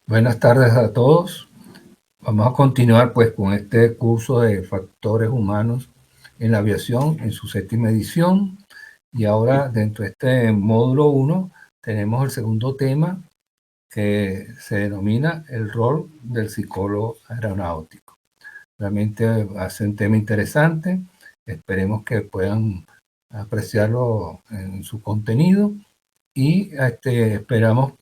Buenas tardes a todos. Vamos a continuar pues con este curso de factores humanos en la aviación en su 7ª edición. Y ahora dentro de este módulo 1 tenemos el segundo tema que se denomina el rol del psicólogo aeronáutico. Realmente va a ser un tema interesante. Esperemos que puedan apreciarlo en su contenido y esperamos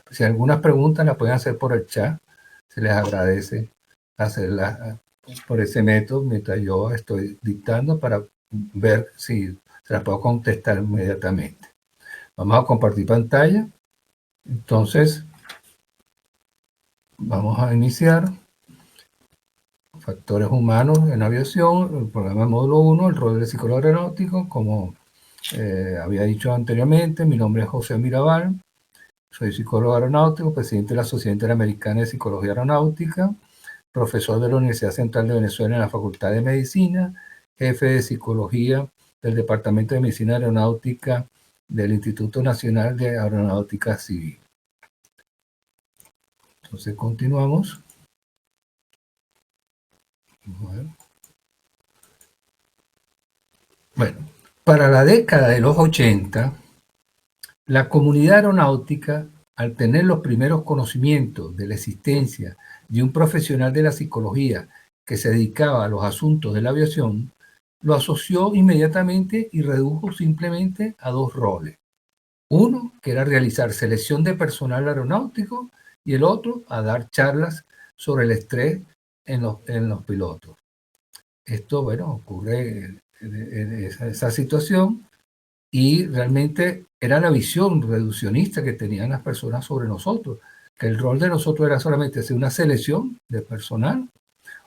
si algunas preguntas las pueden hacer por el chat, se les agradece hacerlas por ese método mientras yo estoy dictando para ver si se las puedo contestar inmediatamente. Vamos a compartir pantalla. Entonces, vamos a iniciar. Factores humanos en aviación, el programa módulo 1, el rol del psicólogo aeronáutico. Como había dicho anteriormente, mi nombre es José Mirabal. Soy psicólogo aeronáutico, presidente de la Sociedad Interamericana de Psicología Aeronáutica, profesor de la Universidad Central de Venezuela en la Facultad de Medicina, jefe de psicología del Departamento de Medicina Aeronáutica del Instituto Nacional de Aeronáutica Civil. Entonces continuamos. Bueno, para la década de los 80, la comunidad aeronáutica, al tener los primeros conocimientos de la existencia de un profesional de la psicología que se dedicaba a los asuntos de la aviación, lo asoció inmediatamente y redujo simplemente a dos roles. Uno, que era realizar selección de personal aeronáutico, y el otro, a dar charlas sobre el estrés en los pilotos. Esto, bueno, ocurre en esa situación. Y realmente era la visión reduccionista que tenían las personas sobre nosotros, que el rol de nosotros era solamente hacer una selección de personal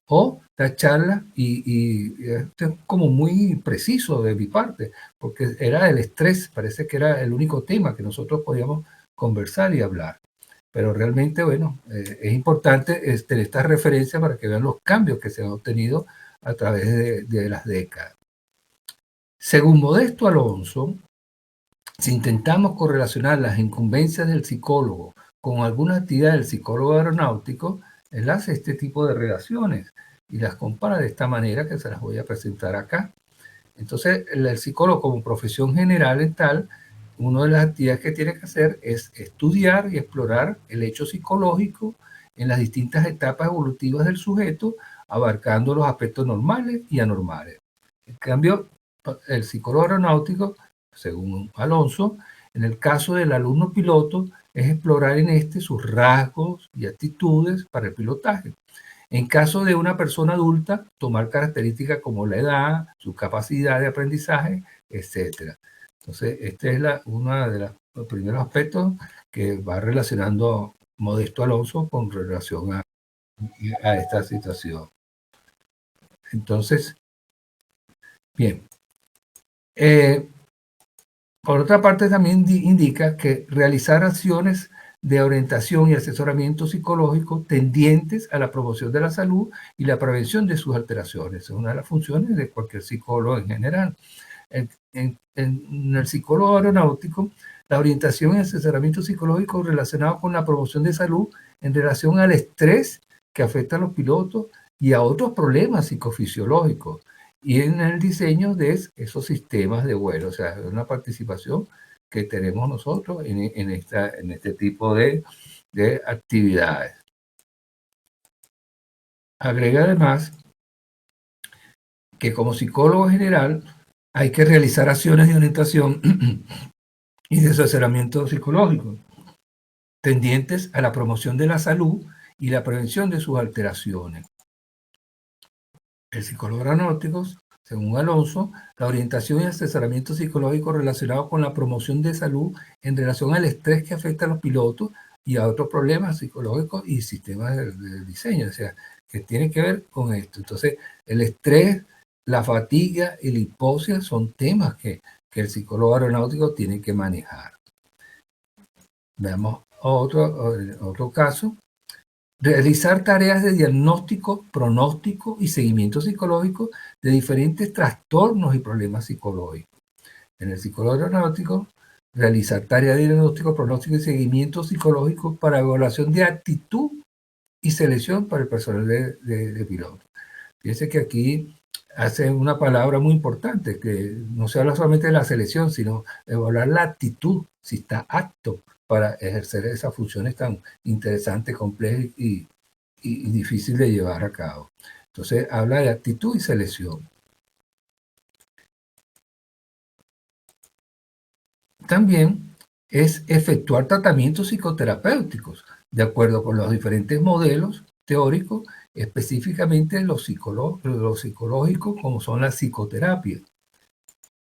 o dar charlas, y esto es como muy preciso de mi parte, porque era el estrés, parece que era el único tema que nosotros podíamos conversar y hablar. Pero realmente, bueno, es importante tener esta referencia para que vean los cambios que se han obtenido a través de las décadas. Según Modesto Alonso, si intentamos correlacionar las incumbencias del psicólogo con alguna actividad del psicólogo aeronáutico, él hace este tipo de relaciones y las compara de esta manera que se las voy a presentar acá. Entonces, el psicólogo como profesión general en tal, una de las actividades que tiene que hacer es estudiar y explorar el hecho psicológico en las distintas etapas evolutivas del sujeto, abarcando los aspectos normales y anormales. En cambio, el psicólogo aeronáutico, según Alonso, en el caso del alumno piloto, es explorar en este sus rasgos y actitudes para el pilotaje. En caso de una persona adulta, tomar características como la edad, su capacidad de aprendizaje, etc. Entonces, este es uno de los primeros aspectos que va relacionando Modesto Alonso con relación a esta situación. Entonces, bien. Por otra parte, también indica que realizar acciones de orientación y asesoramiento psicológico tendientes a la promoción de la salud y la prevención de sus alteraciones. Es una de las funciones de cualquier psicólogo en general. En el psicólogo aeronáutico, la orientación y asesoramiento psicológico relacionado con la promoción de salud en relación al estrés que afecta a los pilotos y a otros problemas psicofisiológicos, y en el diseño de esos sistemas de vuelo. O sea, es una participación que tenemos nosotros en este tipo de actividades. Agrega además que como psicólogo general hay que realizar acciones de orientación y de asesoramiento psicológico tendientes a la promoción de la salud y la prevención de sus alteraciones. El psicólogo aeronáutico, según Alonso, la orientación y asesoramiento psicológico relacionado con la promoción de salud en relación al estrés que afecta a los pilotos y a otros problemas psicológicos y sistemas de diseño, o sea, que tiene que ver con esto. Entonces, el estrés, la fatiga y la hipoxia son temas que el psicólogo aeronáutico tiene que manejar. Veamos otro caso. Realizar tareas de diagnóstico, pronóstico y seguimiento psicológico de diferentes trastornos y problemas psicológicos. En el psicólogo aeronáutico, realizar tareas de diagnóstico, pronóstico y seguimiento psicológico para evaluación de actitud y selección para el personal de piloto. Fíjense que aquí hace una palabra muy importante, que no se habla solamente de la selección, sino evaluar la actitud, si está apto para ejercer esas funciones tan interesantes, complejas y difíciles de llevar a cabo. Entonces habla de actitud y selección. También es efectuar tratamientos psicoterapéuticos de acuerdo con los diferentes modelos teóricos, específicamente los psicológicos, como son la psicoterapia.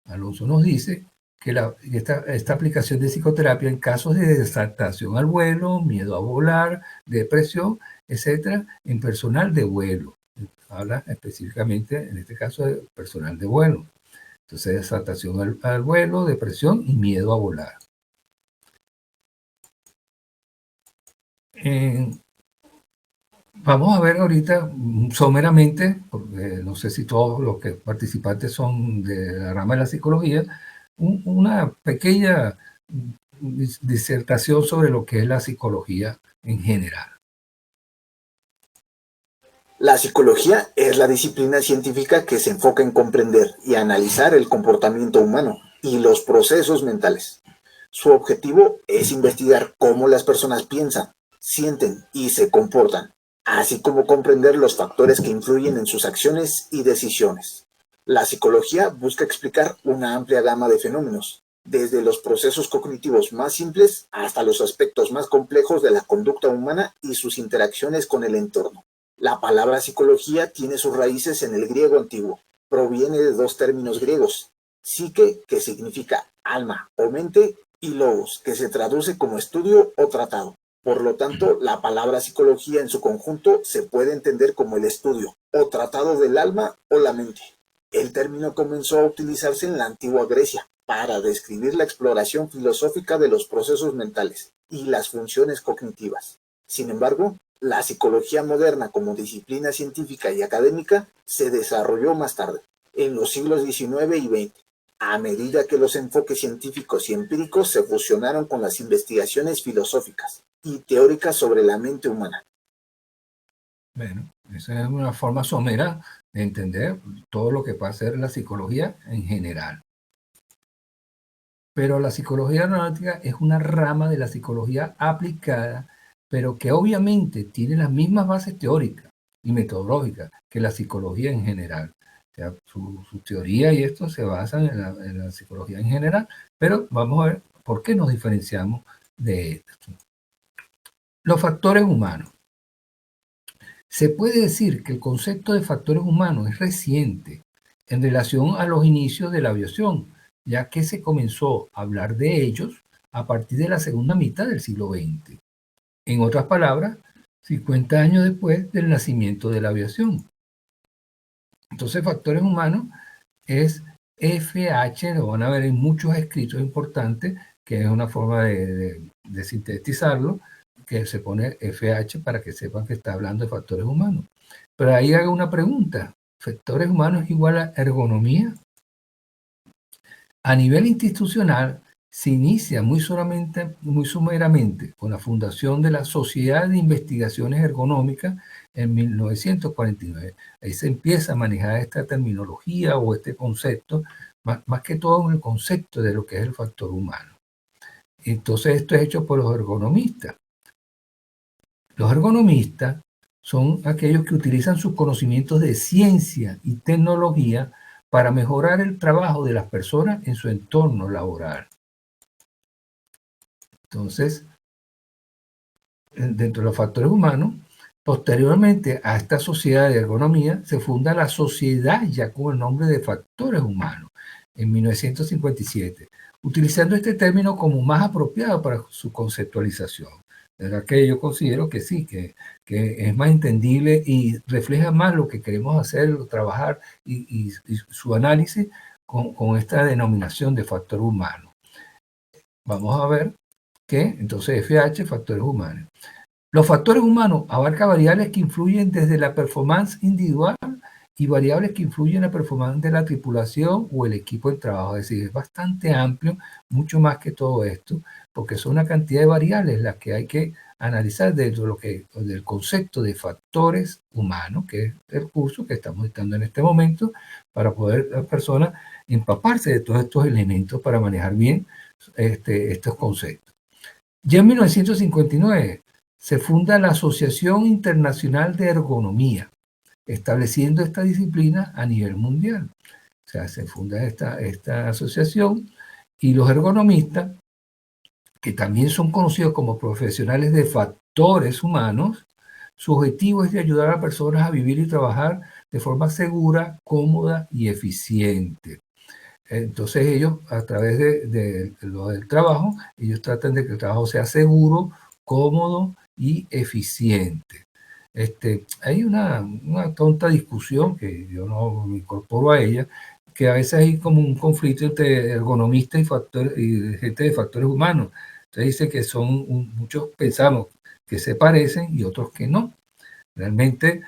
Alonso nos dice que esta aplicación de psicoterapia en casos de desadaptación al vuelo, miedo a volar, depresión, etcétera, en personal de vuelo. Habla específicamente, en este caso, de personal de vuelo. Entonces, desadaptación al vuelo, depresión y miedo a volar. Vamos a ver ahorita someramente, porque no sé si todos los que participantes son de la rama de la psicología, una pequeña disertación sobre lo que es la psicología en general. La psicología es la disciplina científica que se enfoca en comprender y analizar el comportamiento humano y los procesos mentales. Su objetivo es investigar cómo las personas piensan, sienten y se comportan, así como comprender los factores que influyen en sus acciones y decisiones. La psicología busca explicar una amplia gama de fenómenos, desde los procesos cognitivos más simples hasta los aspectos más complejos de la conducta humana y sus interacciones con el entorno. La palabra psicología tiene sus raíces en el griego antiguo. Proviene de dos términos griegos: psique, que significa alma o mente, y logos, que se traduce como estudio o tratado. Por lo tanto, la palabra psicología en su conjunto se puede entender como el estudio o tratado del alma o la mente. El término comenzó a utilizarse en la antigua Grecia para describir la exploración filosófica de los procesos mentales y las funciones cognitivas. Sin embargo, la psicología moderna como disciplina científica y académica se desarrolló más tarde, en los siglos XIX y XX, a medida que los enfoques científicos y empíricos se fusionaron con las investigaciones filosóficas y teóricas sobre la mente humana. Bueno, esa es una forma somera de entender todo lo que puede hacer la psicología en general. Pero la psicología aeronáutica es una rama de la psicología aplicada, pero que obviamente tiene las mismas bases teóricas y metodológicas que la psicología en general. O sea, su teoría y esto se basan en la psicología en general, pero vamos a ver por qué nos diferenciamos de esto. Los factores humanos. Se puede decir que el concepto de factores humanos es reciente en relación a los inicios de la aviación, ya que se comenzó a hablar de ellos a partir de la segunda mitad del siglo XX. En otras palabras, 50 años después del nacimiento de la aviación. Entonces, factores humanos es FH, lo van a ver en muchos escritos importantes, que es una forma de sintetizarlo, que se pone FH para que sepan que está hablando de factores humanos. Pero ahí haga una pregunta: ¿factores humanos es igual a ergonomía? A nivel institucional, se inicia muy someramente con la fundación de la Sociedad de Investigaciones Ergonómicas en 1949. Ahí se empieza a manejar esta terminología o este concepto, más que todo el concepto de lo que es el factor humano. Entonces esto es hecho por los ergonomistas. Los ergonomistas son aquellos que utilizan sus conocimientos de ciencia y tecnología para mejorar el trabajo de las personas en su entorno laboral. Entonces, dentro de los factores humanos, posteriormente a esta sociedad de ergonomía se funda la sociedad ya con el nombre de factores humanos en 1957, utilizando este término como más apropiado para su conceptualización. De verdad que yo considero que sí, que es más entendible y refleja más lo que queremos hacer, trabajar y su análisis con esta denominación de factor humano. Vamos a ver que entonces FH, factores humanos. Los factores humanos abarcan variables que influyen desde la performance individual y variables que influyen en la performance de la tripulación o el equipo de trabajo. Es decir, es bastante amplio, mucho más que todo esto, porque son una cantidad de variables las que hay que analizar dentro del concepto de factores humanos, que es el curso que estamos dando en este momento, para poder las personas empaparse de todos estos elementos para manejar bien estos conceptos. Ya en 1959 se funda la Asociación Internacional de Ergonomía, estableciendo esta disciplina a nivel mundial. O sea, se funda esta asociación y los ergonomistas, que también son conocidos como profesionales de factores humanos, su objetivo es de ayudar a personas a vivir y trabajar de forma segura, cómoda y eficiente. Entonces ellos, a través de lo del trabajo, ellos tratan de que el trabajo sea seguro, cómodo y eficiente. Hay una tonta discusión que yo no me incorporo a ella, que a veces hay como un conflicto entre ergonomistas y gente de factores humanos. Entonces dice que muchos pensamos que se parecen y otros que no. Realmente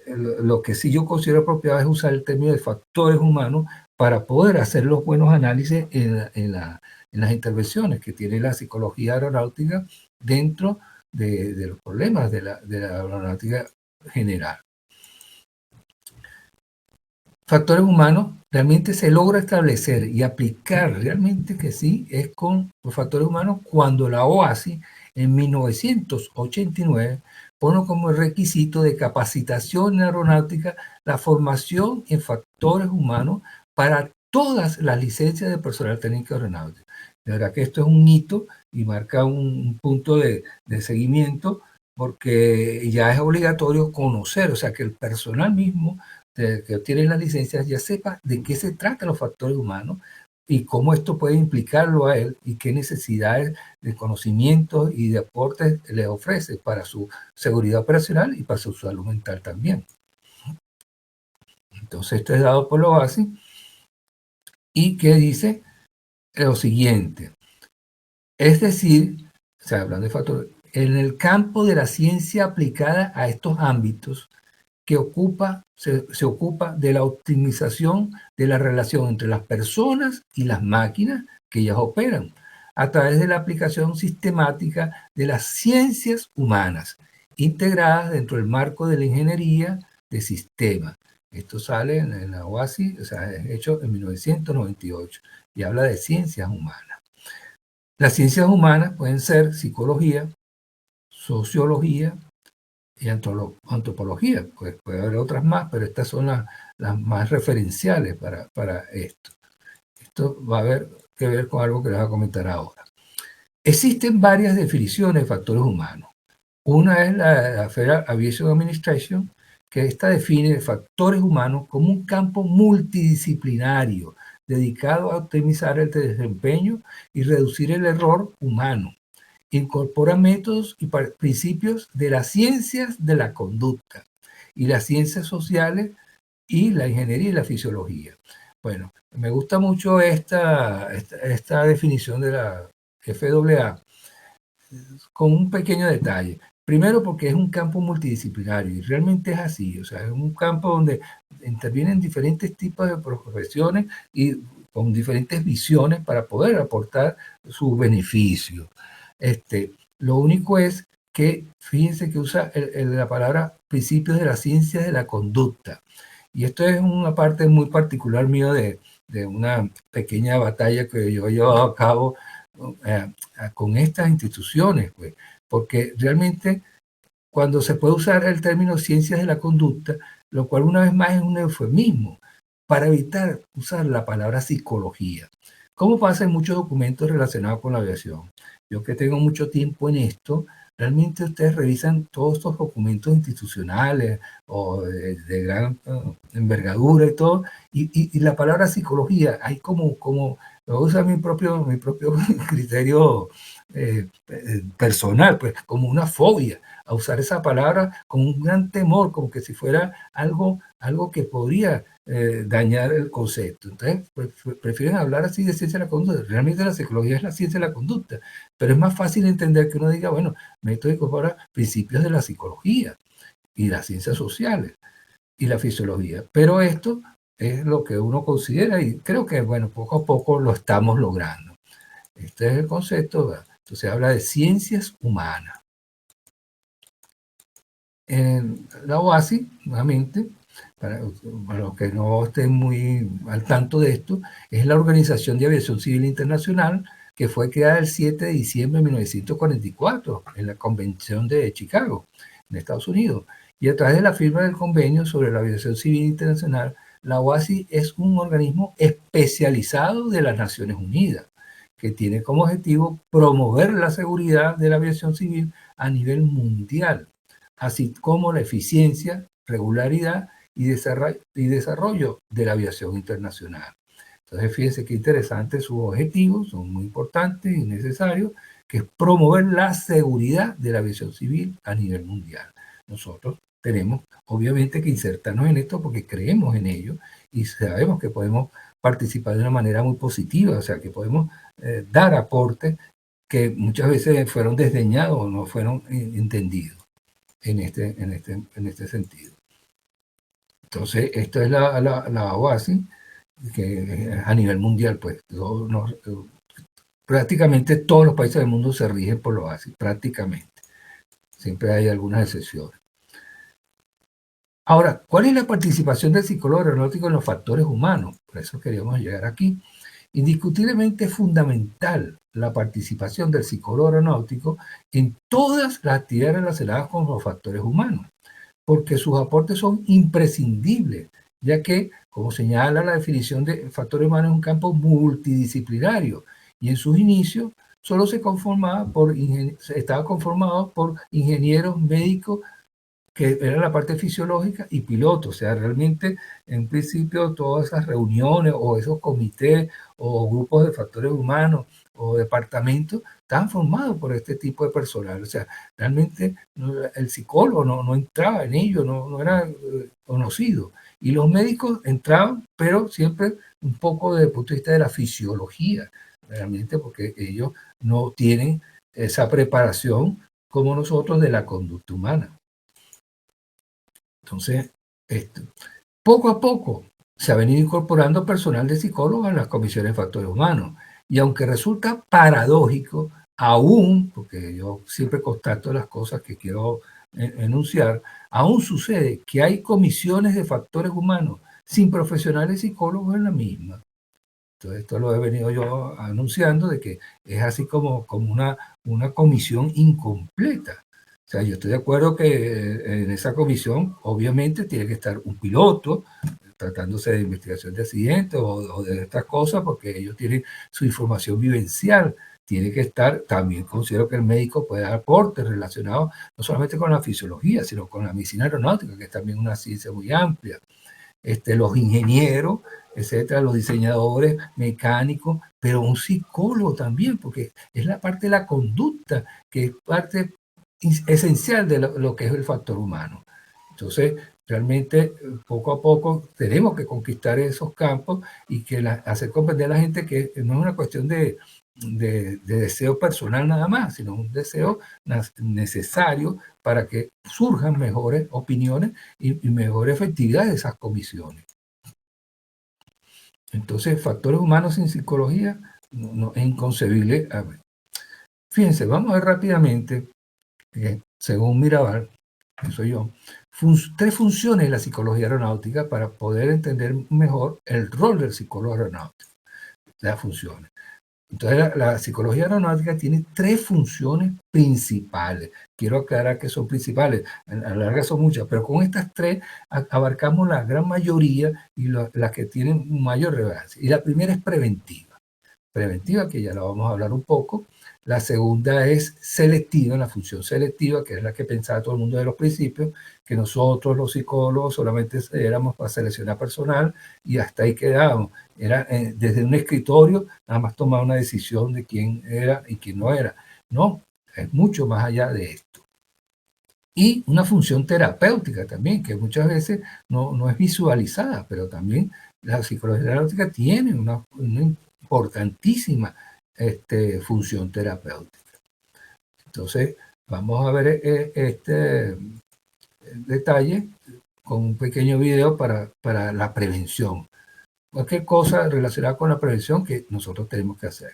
lo que sí yo considero apropiado es usar el término de factores humanos para poder hacer los buenos análisis en las intervenciones que tiene la psicología aeronáutica dentro de los problemas de la aeronáutica general. Factores humanos realmente se logra establecer y aplicar realmente que sí es con los factores humanos cuando la OASI en 1989 pone como requisito de capacitación en aeronáutica la formación en factores humanos para todas las licencias de personal técnico aeronáutico. De verdad que esto es un hito y marca un punto de seguimiento, porque ya es obligatorio conocer, o sea, que el personal mismo que obtiene las licencias ya sepa de qué se tratan los factores humanos y cómo esto puede implicarlo a él y qué necesidades de conocimientos y de aportes le ofrece para su seguridad operacional y para su salud mental también. Entonces esto es dado por la OASI y que dice lo siguiente, es decir, o sea, hablando de factores, en el campo de la ciencia aplicada a estos ámbitos, que se ocupa de la optimización de la relación entre las personas y las máquinas que ellas operan, a través de la aplicación sistemática de las ciencias humanas, integradas dentro del marco de la ingeniería de sistemas. Esto sale en la OASI, o sea, es hecho en 1998 y habla de ciencias humanas. Las ciencias humanas pueden ser psicología, sociología, y antropología, pues puede haber otras más, pero estas son las más referenciales para esto. Esto va a haber que ver con algo que les voy a comentar ahora. Existen varias definiciones de factores humanos. Una es la Federal Aviation Administration, que esta define factores humanos como un campo multidisciplinario dedicado a optimizar el desempeño y reducir el error humano. Incorpora métodos y principios de las ciencias de la conducta y las ciencias sociales y la ingeniería y la fisiología. Bueno, me gusta mucho esta definición de la FAA con un pequeño detalle. Primero porque es un campo multidisciplinario y realmente es así, o sea, es un campo donde intervienen diferentes tipos de profesiones y con diferentes visiones para poder aportar sus beneficios. Lo único es que, fíjense que usa la palabra principios de las ciencias de la conducta. Y esto es una parte muy particular mío de una pequeña batalla que yo he llevado a cabo con estas instituciones, pues, porque realmente cuando se puede usar el término ciencias de la conducta, lo cual una vez más es un eufemismo, para evitar usar la palabra psicología. ¿Cómo pasa en muchos documentos relacionados con la aviación? Yo que tengo mucho tiempo en esto, realmente ustedes revisan todos estos documentos institucionales o de gran envergadura y todo, y la palabra psicología, hay como lo usa mi propio criterio personal, pues como una fobia a usar esa palabra con un gran temor, como que si fuera algo que podría dañar el concepto. Entonces, prefieren hablar así de ciencia de la conducta. Realmente la psicología es la ciencia de la conducta, pero es más fácil entender que uno diga, bueno, método incorpora principios de la psicología y las ciencias sociales. y la fisiología. Pero esto es lo que uno considera y creo que, bueno, poco a poco lo estamos logrando. Este es el concepto, ¿verdad? Entonces habla de ciencias humanas. En la OASI, nuevamente, para los que no estén muy al tanto de esto, es la Organización de Aviación Civil Internacional que fue creada el 7 de diciembre de 1944 en la Convención de Chicago, en Estados Unidos. Y a través de la firma del convenio sobre la aviación civil internacional, la OASI es un organismo especializado de las Naciones Unidas, que tiene como objetivo promover la seguridad de la aviación civil a nivel mundial, así como la eficiencia, regularidad y desarrollo de la aviación internacional. Entonces, fíjense qué interesante sus objetivos, son muy importantes y necesarios, que es promover la seguridad de la aviación civil a nivel mundial. Nosotros tenemos, obviamente, que insertarnos en esto porque creemos en ello y sabemos que podemos participar de una manera muy positiva, o sea, que podemos dar aportes que muchas veces fueron desdeñados o no fueron entendidos en este sentido. Entonces, esto es la OASI, que a nivel mundial, pues, prácticamente todos los países del mundo se rigen por la OASI, prácticamente. Siempre hay algunas excepciones. Ahora, ¿cuál es la participación del psicólogo aeronáutico en los factores humanos? Por eso queríamos llegar aquí. Indiscutiblemente es fundamental la participación del psicólogo aeronáutico en todas las actividades relacionadas con los factores humanos, porque sus aportes son imprescindibles, ya que, como señala la definición de factores humanos, es un campo multidisciplinario y en sus inicios solo estaba conformado por ingenieros, médicos, que era la parte fisiológica, y pilotos. O sea, realmente, en principio, todas esas reuniones o esos comités o grupos de factores humanos o departamentos estaban formados por este tipo de personal. O sea, realmente el psicólogo no entraba en ello, no era conocido. Y los médicos entraban, pero siempre un poco desde el punto de vista de la fisiología, realmente, porque ellos no tienen esa preparación como nosotros de la conducta humana. Entonces, poco a poco se ha venido incorporando personal de psicólogos en las comisiones de factores humanos. Y aunque resulta paradójico, aún, porque yo siempre constato las cosas que quiero enunciar, aún sucede que hay comisiones de factores humanos sin profesionales psicólogos en la misma. Entonces, esto lo he venido yo anunciando, de que es así como una comisión incompleta. O sea, yo estoy de acuerdo que en esa comisión obviamente tiene que estar un piloto, tratándose de investigación de accidentes o de estas cosas, porque ellos tienen su información vivencial. Tiene que estar, también considero que el médico puede dar aportes relacionados no solamente con la fisiología, sino con la medicina aeronáutica, que es también una ciencia muy amplia. Los ingenieros, etcétera, los diseñadores, mecánicos, pero un psicólogo también, porque es la parte de la conducta, que es parte esencial de lo que es el factor humano. Entonces, realmente, poco a poco tenemos que conquistar esos campos y que hacer comprender a la gente que no es una cuestión de deseo personal nada más, sino un deseo necesario para que surjan mejores opiniones y mejor efectividad de esas comisiones. Entonces, factores humanos sin psicología no es inconcebible. Fíjense, vamos a ver rápidamente, según Mirabal, que soy yo, 3 funciones de la psicología aeronáutica para poder entender mejor el rol del psicólogo aeronáutico. Las funciones. Entonces, la psicología aeronáutica tiene 3 funciones principales. Quiero aclarar que son principales, a la larga son muchas, pero con estas 3 abarcamos la gran mayoría y las que tienen mayor relevancia. Y la primera es preventiva. Preventiva, que ya la vamos a hablar un poco. La segunda es selectiva, la función selectiva, que es la que pensaba todo el mundo de los principios, que nosotros los psicólogos solamente éramos para seleccionar personal y hasta ahí quedábamos. Era desde un escritorio, nada más tomar una decisión de quién era y quién no era. No, es mucho más allá de esto. Y una función terapéutica también, que muchas veces no es visualizada, pero también la psicología terapéutica tiene una importantísima función terapéutica. Entonces, vamos a ver este detalle con un pequeño video para la prevención. Cualquier cosa relacionada con la prevención que nosotros tenemos que hacer.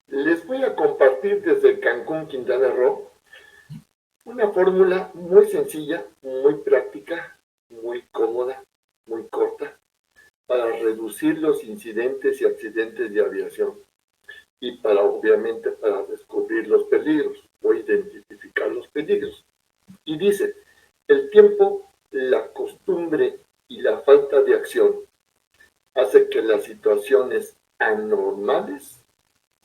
Les voy a compartir desde Cancún, Quintana Roo, una fórmula muy sencilla, muy práctica, muy cómoda, muy corta, para reducir los incidentes y accidentes de aviación y obviamente, para descubrir los peligros o identificar los peligros. Y dice, el tiempo, la costumbre y la falta de acción hace que las situaciones anormales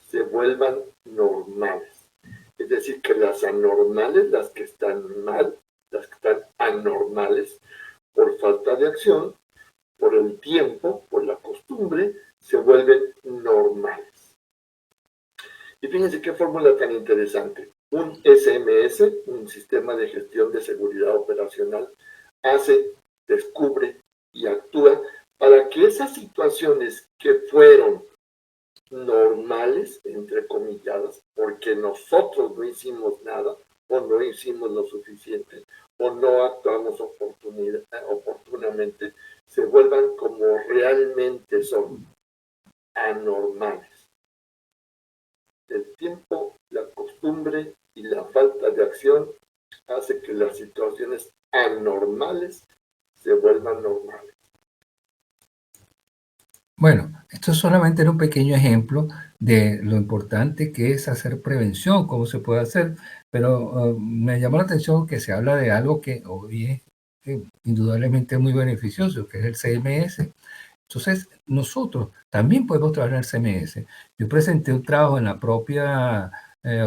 se vuelvan normales. Es decir, que las anormales, las que están mal, las que están anormales, por falta de acción, por el tiempo, por la costumbre, se vuelven normales. Y fíjense qué fórmula tan interesante. Un SMS, un sistema de gestión de seguridad operacional, descubre y actúa para que esas situaciones que fueron normales, entre comilladas, porque nosotros no hicimos nada, o no hicimos lo suficiente, o no actuamos oportunamente, se vuelvan como realmente son, anormales. El tiempo, la costumbre y la falta de acción hace que las situaciones anormales se vuelvan normales. Bueno, esto solamente era un pequeño ejemplo de lo importante que es hacer prevención, cómo se puede hacer, pero me llamó la atención que se habla de algo que hoy es indudablemente muy beneficioso, que es el CMS. Entonces, nosotros también podemos trabajar en el CMS. Yo presenté un trabajo en la propia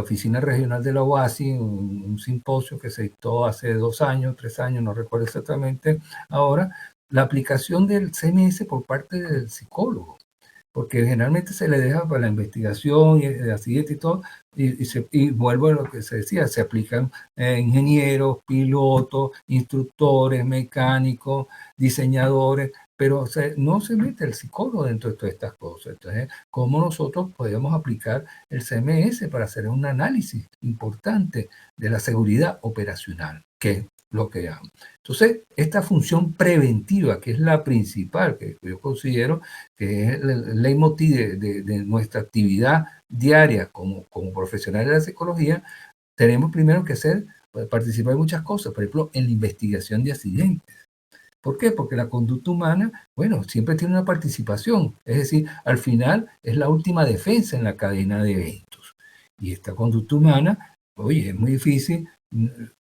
oficina regional de la OASI, un simposio que se dictó hace 2 años, 3 años, no recuerdo exactamente ahora, la aplicación del CMS por parte del psicólogo, porque generalmente se le deja para la investigación y la siguiente y todo, y vuelvo a lo que se decía, se aplican ingenieros, pilotos, instructores, mecánicos, diseñadores, pero no se mete el psicólogo dentro de todas estas cosas. Entonces, ¿cómo nosotros podemos aplicar el CMS para hacer un análisis importante de la seguridad operacional? Que es lo que hago. Entonces, esta función preventiva, que es la principal, que yo considero que es el leitmotiv de nuestra actividad diaria como profesionales de la psicología, tenemos primero que participar en muchas cosas, por ejemplo, en la investigación de accidentes. ¿Por qué? Porque la conducta humana, bueno, siempre tiene una participación, es decir, al final es la última defensa en la cadena de eventos. Y esta conducta humana, oye, es muy difícil,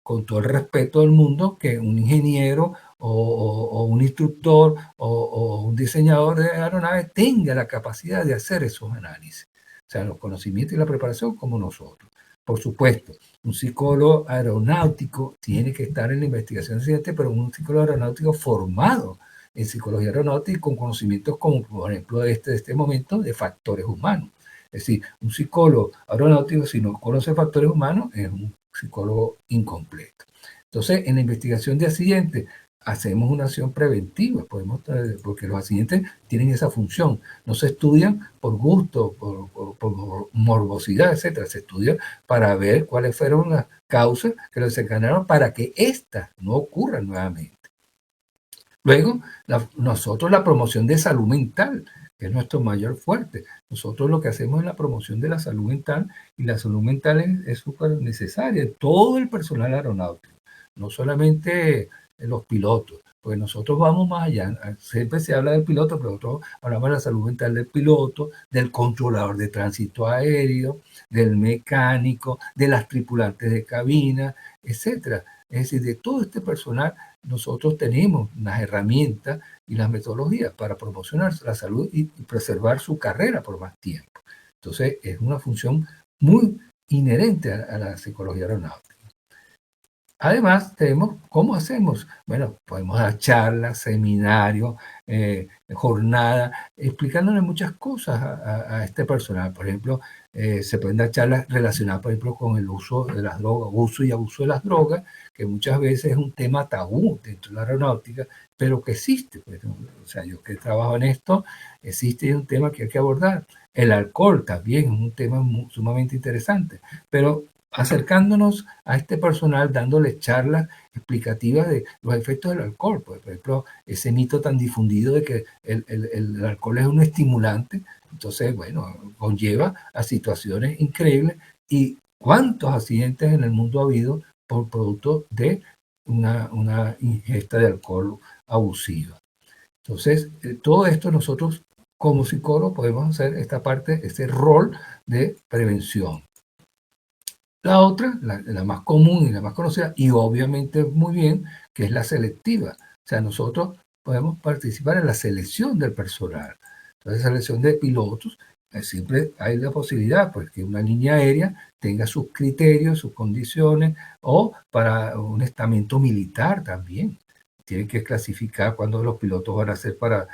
con todo el respeto del mundo, que un ingeniero o un instructor o un diseñador de aeronaves tenga la capacidad de hacer esos análisis. O sea, los conocimientos y la preparación como nosotros. Por supuesto, un psicólogo aeronáutico tiene que estar en la investigación siguiente, pero un psicólogo aeronáutico formado en psicología aeronáutica y con conocimientos como, por ejemplo, de este momento, de factores humanos. Es decir, un psicólogo aeronáutico, si no conoce factores humanos, es un psicólogo incompleto. Entonces, en la investigación de accidentes, hacemos una acción preventiva, porque los accidentes tienen esa función. No se estudian por gusto, por morbosidad, etcétera. Se estudian para ver cuáles fueron las causas que lo desencadenaron para que éstas no ocurran nuevamente. Luego, nosotros la promoción de salud mental, que es nuestro mayor fuerte. Nosotros lo que hacemos es la promoción de la salud mental, y la salud mental es súper necesaria en todo el personal aeronáutico, no solamente los pilotos, porque nosotros vamos más allá. Siempre se habla del piloto, pero nosotros hablamos de la salud mental del piloto, del controlador de tránsito aéreo, del mecánico, de las tripulantes de cabina, etcétera. Es decir, de todo este personal, nosotros tenemos las herramientas y las metodologías para promocionar la salud y preservar su carrera por más tiempo. Entonces, es una función muy inherente a la psicología aeronáutica. Además, ¿cómo hacemos? Bueno, podemos dar charlas, seminarios, jornadas, explicándole muchas cosas a este personal. Por ejemplo, se pueden dar charlas relacionadas, por ejemplo, con el uso de las drogas, uso y abuso de las drogas, que muchas veces es un tema tabú dentro de la aeronáutica, pero que existe. Pues, o sea, yo que trabajo en esto, existe, es un tema que hay que abordar. El alcohol también es un tema sumamente interesante, pero acercándonos a este personal, dándole charlas explicativas de los efectos del alcohol. Pues, por ejemplo, ese mito tan difundido de que el alcohol es un estimulante, entonces, bueno, conlleva a situaciones increíbles. ¿Y cuántos accidentes en el mundo ha habido por producto de una ingesta de alcohol abusiva? Entonces, todo esto nosotros como psicólogos podemos hacer esta parte, este rol de prevención. La otra, la más común y la más conocida, y obviamente muy bien, que es la selectiva. O sea, nosotros podemos participar en la selección del personal. Entonces, selección de pilotos, siempre hay la posibilidad, pues, que una línea aérea tenga sus criterios, sus condiciones, o para un estamento militar también. Tienen que clasificar cuándo los pilotos van a ser para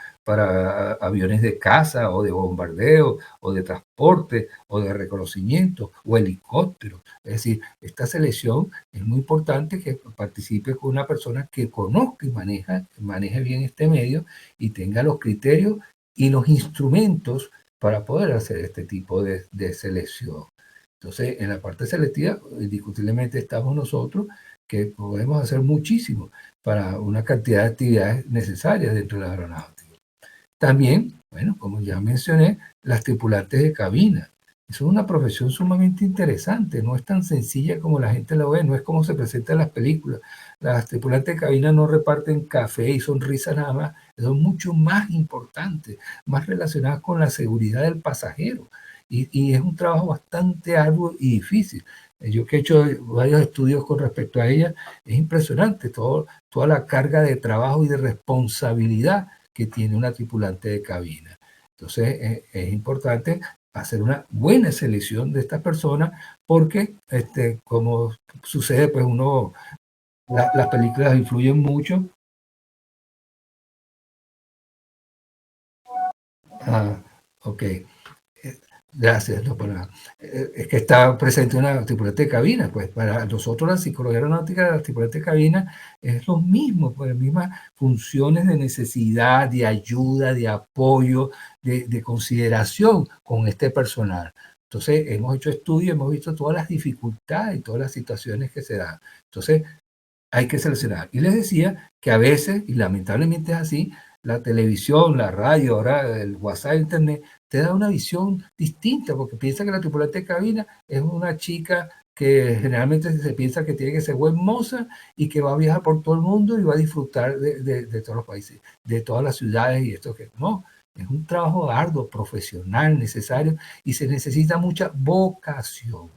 aviones de caza o de bombardeo o de transporte o de reconocimiento o helicópteros. Es decir, esta selección es muy importante que participe con una persona que conozca y maneje bien este medio y tenga los criterios y los instrumentos para poder hacer este tipo de selección. Entonces, en la parte selectiva, indiscutiblemente estamos nosotros, que podemos hacer muchísimo para una cantidad de actividades necesarias dentro de la aeronáutica. También, bueno, como ya mencioné, las tripulantes de cabina. Eso es una profesión sumamente interesante, no es tan sencilla como la gente lo ve, no es como se presenta en las películas. Las tripulantes de cabina no reparten café y sonrisas nada más, son mucho más importantes, más relacionadas con la seguridad del pasajero. Y es un trabajo bastante arduo y difícil. Yo que he hecho varios estudios con respecto a ella, es impresionante toda la carga de trabajo y de responsabilidad que tiene una tripulante de cabina. Entonces es importante hacer una buena selección de estas personas porque, como sucede, pues las películas influyen mucho. Ok. Gracias, no, es que está presente una tripulante de cabina, pues para nosotros la psicología aeronáutica de la tripulante de cabina es lo mismo, pues las mismas funciones de necesidad, de ayuda, de apoyo, de consideración con este personal. Entonces hemos hecho estudios, hemos visto todas las dificultades y todas las situaciones que se dan. Entonces hay que seleccionar. Y les decía que a veces, y lamentablemente es así, la televisión, la radio, ahora el WhatsApp, Internet, te da una visión distinta, porque piensa que la tripulante de cabina es una chica que generalmente se piensa que tiene que ser buen moza y que va a viajar por todo el mundo y va a disfrutar de todos los países, de todas las ciudades y esto que no. Es un trabajo arduo, profesional, necesario y se necesita mucha vocación.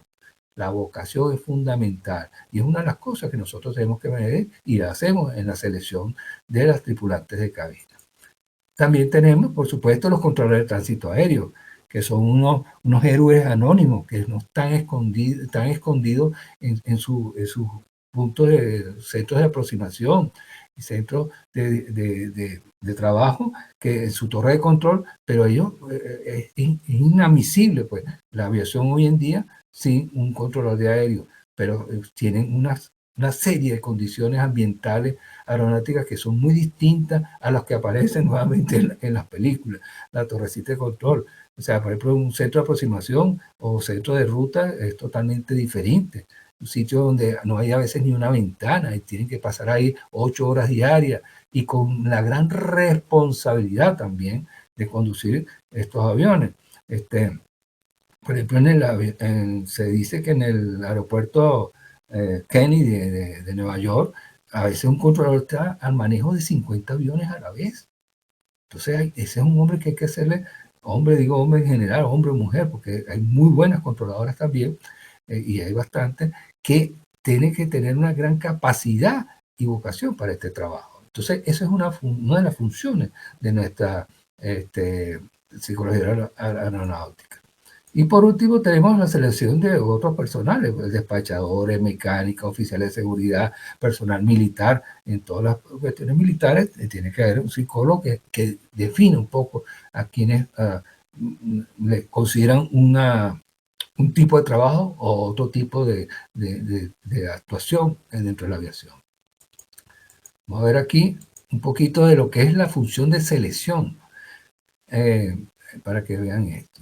La vocación es fundamental y es una de las cosas que nosotros tenemos que ver y hacemos en la selección de las tripulantes de cabina. También tenemos, por supuesto, los controladores de tránsito aéreo, que son unos héroes anónimos que no están escondidos en sus puntos de centros de aproximación y centros de trabajo, que en su torre de control, pero ellos es inadmisible, pues, la aviación hoy en día sin un controlador de aéreo, pero tienen una serie de condiciones ambientales aeronáuticas que son muy distintas a las que aparecen nuevamente en las películas. La torrecita de control, o sea, por ejemplo, un centro de aproximación o centro de ruta es totalmente diferente. Un sitio donde no hay a veces ni una ventana y tienen que pasar ahí 8 horas diarias y con la gran responsabilidad también de conducir estos aviones. Por ejemplo, se dice que en el aeropuerto Kennedy de Nueva York, a veces un controlador está al manejo de 50 aviones a la vez. Entonces, ese es un hombre que hay que hacerle, hombre, digo hombre en general, hombre o mujer, porque hay muy buenas controladoras también, y hay bastantes, que tienen que tener una gran capacidad y vocación para este trabajo. Entonces, esa es una de las funciones de nuestra psicología aeronáutica. Y por último tenemos la selección de otros personales, pues, despachadores, mecánicos, oficiales de seguridad, personal militar. En todas las cuestiones militares tiene que haber un psicólogo que define un poco a quienes le consideran un tipo de trabajo o otro tipo de actuación dentro de la aviación. Vamos a ver aquí un poquito de lo que es la función de selección, para que vean esto.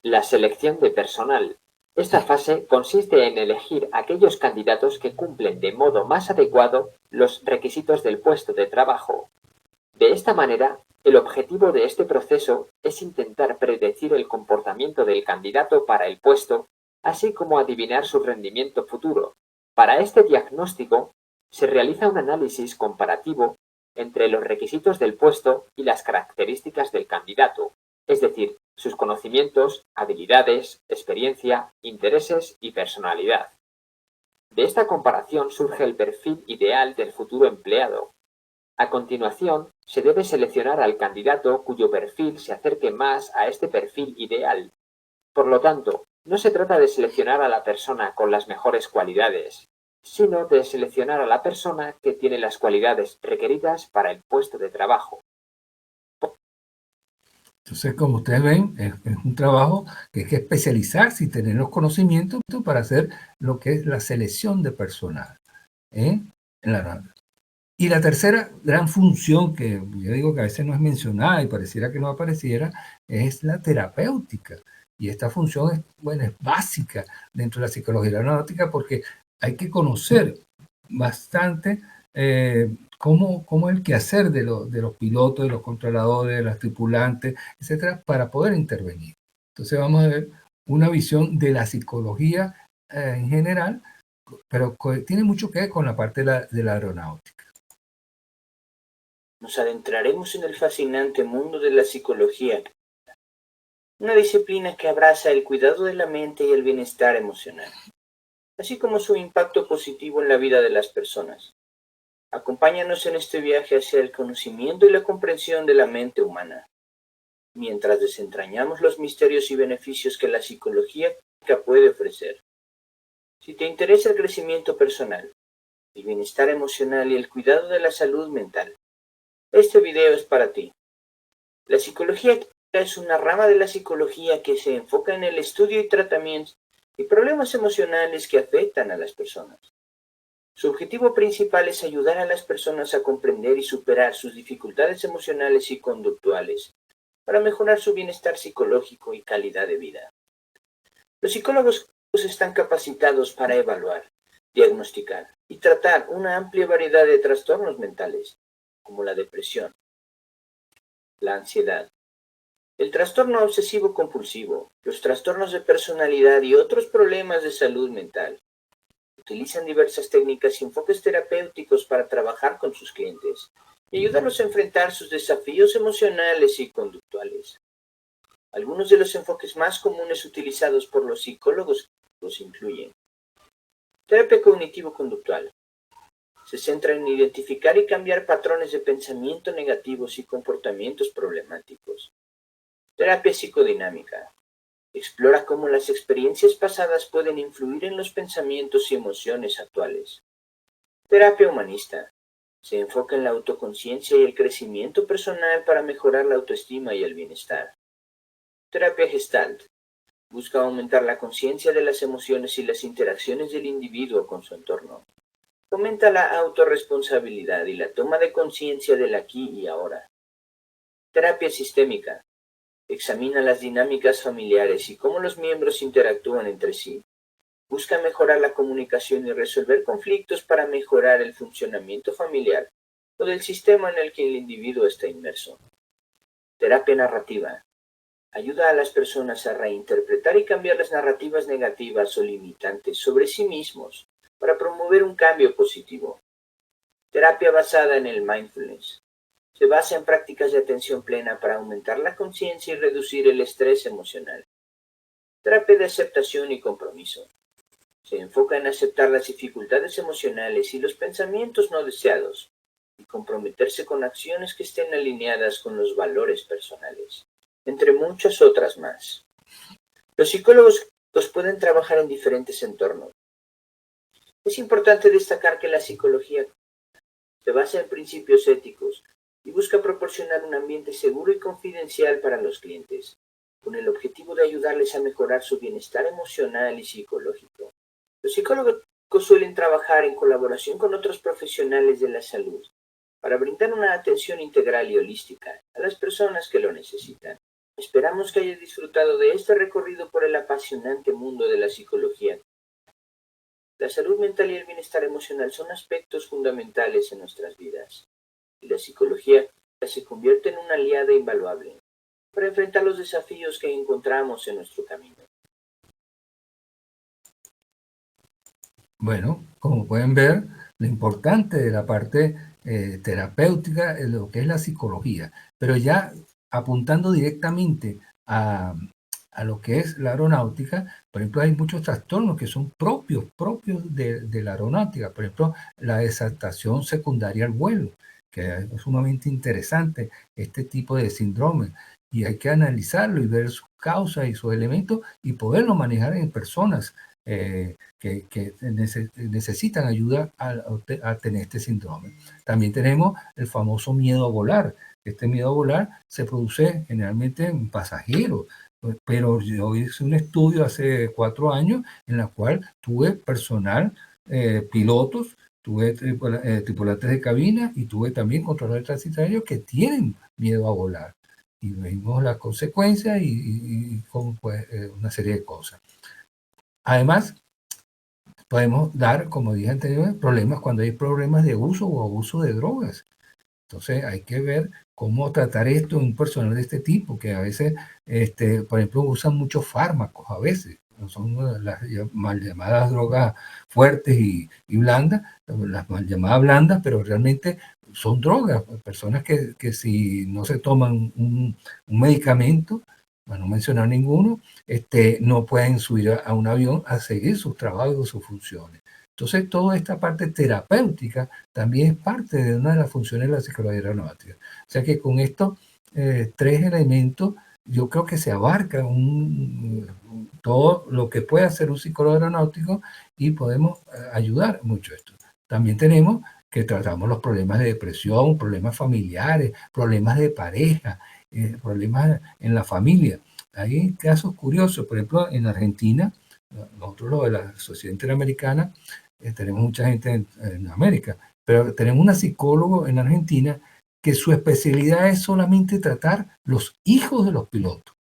La selección de personal Esta fase consiste en elegir aquellos candidatos que cumplen de modo más adecuado los requisitos del puesto de trabajo. De esta manera, el objetivo de este proceso es intentar predecir el comportamiento del candidato para el puesto, así como adivinar su rendimiento futuro. Para este diagnóstico, se realiza un análisis comparativo entre los requisitos del puesto y las características del candidato, es decir, sus conocimientos, habilidades, experiencia, intereses y personalidad. De esta comparación surge el perfil ideal del futuro empleado. A continuación, se debe seleccionar al candidato cuyo perfil se acerque más a este perfil ideal. Por lo tanto, no se trata de seleccionar a la persona con las mejores cualidades, sino de seleccionar a la persona que tiene las cualidades requeridas para el puesto de trabajo. Entonces, como ustedes ven, es un trabajo que hay que especializarse y tener los conocimientos para hacer lo que es la selección de personal. Y la tercera gran función, que yo digo que a veces no es mencionada y pareciera que no apareciera, es la terapéutica. Y esta función es, bueno, es básica dentro de la psicología aeronáutica porque hay que conocer bastante cómo es el quehacer de los pilotos, de los controladores, de los tripulantes, etcétera, para poder intervenir. Entonces vamos a ver una visión de la psicología en general, pero tiene mucho que ver con la parte de la aeronáutica. Nos adentraremos en el fascinante mundo de la psicología, una disciplina que abraza el cuidado de la mente y el bienestar emocional, así como su impacto positivo en la vida de las personas. Acompáñanos en este viaje hacia el conocimiento y la comprensión de la mente humana, mientras desentrañamos los misterios y beneficios que la psicología puede ofrecer. Si te interesa el crecimiento personal, el bienestar emocional y el cuidado de la salud mental, este video es para ti. La psicología es una rama de la psicología que se enfoca en el estudio y tratamiento de problemas emocionales que afectan a las personas. Su objetivo principal es ayudar a las personas a comprender y superar sus dificultades emocionales y conductuales para mejorar su bienestar psicológico y calidad de vida. Los psicólogos están capacitados para evaluar, diagnosticar y tratar una amplia variedad de trastornos mentales, como la depresión, la ansiedad, el trastorno obsesivo-compulsivo, los trastornos de personalidad y otros problemas de salud mental. Utilizan diversas técnicas y enfoques terapéuticos para trabajar con sus clientes y ayudarlos a enfrentar sus desafíos emocionales y conductuales. Algunos de los enfoques más comunes utilizados por los psicólogos los incluyen: terapia cognitivo-conductual. Se centra en identificar y cambiar patrones de pensamiento negativos y comportamientos problemáticos. Terapia psicodinámica. Explora cómo las experiencias pasadas pueden influir en los pensamientos y emociones actuales. Terapia humanista. Se enfoca en la autoconciencia y el crecimiento personal para mejorar la autoestima y el bienestar. Terapia Gestalt. Busca aumentar la conciencia de las emociones y las interacciones del individuo con su entorno. Fomenta la autorresponsabilidad y la toma de conciencia del aquí y ahora. Terapia sistémica. Examina las dinámicas familiares y cómo los miembros interactúan entre sí. Busca mejorar la comunicación y resolver conflictos para mejorar el funcionamiento familiar o del sistema en el que el individuo está inmerso. Terapia narrativa. Ayuda a las personas a reinterpretar y cambiar las narrativas negativas o limitantes sobre sí mismos para promover un cambio positivo. Terapia basada en el mindfulness. Se basa en prácticas de atención plena para aumentar la conciencia y reducir el estrés emocional. Terapia de aceptación y compromiso. Se enfoca en aceptar las dificultades emocionales y los pensamientos no deseados y comprometerse con acciones que estén alineadas con los valores personales, entre muchas otras más. Los psicólogos pueden trabajar en diferentes entornos. Es importante destacar que la psicología se basa en principios éticos y busca proporcionar un ambiente seguro y confidencial para los clientes, con el objetivo de ayudarles a mejorar su bienestar emocional y psicológico. Los psicólogos suelen trabajar en colaboración con otros profesionales de la salud para brindar una atención integral y holística a las personas que lo necesitan. Esperamos que haya disfrutado de este recorrido por el apasionante mundo de la psicología. La salud mental y el bienestar emocional son aspectos fundamentales en nuestras vidas, y la psicología se convierte en una aliada invaluable para enfrentar los desafíos que encontramos en nuestro camino. Bueno, como pueden ver, lo importante de la parte terapéutica es lo que es la psicología, pero ya apuntando directamente a lo que es la aeronáutica, por ejemplo, hay muchos trastornos que son propios de la aeronáutica, por ejemplo, la exaltación secundaria al vuelo, que es sumamente interesante este tipo de síndrome, y hay que analizarlo y ver sus causas y sus elementos y poderlo manejar en personas que necesitan ayuda a tener este síndrome. También tenemos el famoso miedo a volar. Este miedo a volar se produce generalmente en pasajeros, pero yo hice un estudio hace 4 años en la cual tuve personal, pilotos, tuve tripulantes de cabina y tuve también controladores transitarios que tienen miedo a volar. Y vimos las consecuencias y cómo, pues, una serie de cosas. Además, podemos dar, como dije anteriormente, problemas cuando hay problemas de uso o abuso de drogas. Entonces hay que ver cómo tratar esto en un personal de este tipo, que a veces, por ejemplo, usan muchos fármacos, a veces. Son las mal llamadas drogas fuertes y blandas, las mal llamadas blandas, pero realmente son drogas. Personas que si no se toman un medicamento, para no mencionar ninguno, no pueden subir a un avión a seguir sus trabajos o sus funciones. Entonces, toda esta parte terapéutica también es parte de una de las funciones de la psicología aeronáutica. O sea que con estos 3 elementos, yo creo que se abarca todo lo que puede hacer un psicólogo aeronáutico y podemos ayudar mucho a esto. También tenemos que tratamos los problemas de depresión, problemas familiares, problemas de pareja, problemas en la familia. Hay casos curiosos, por ejemplo, en Argentina, nosotros lo de la Sociedad Interamericana, tenemos mucha gente en América, pero tenemos una psicóloga en Argentina que su especialidad es solamente tratar los hijos de los pilotos.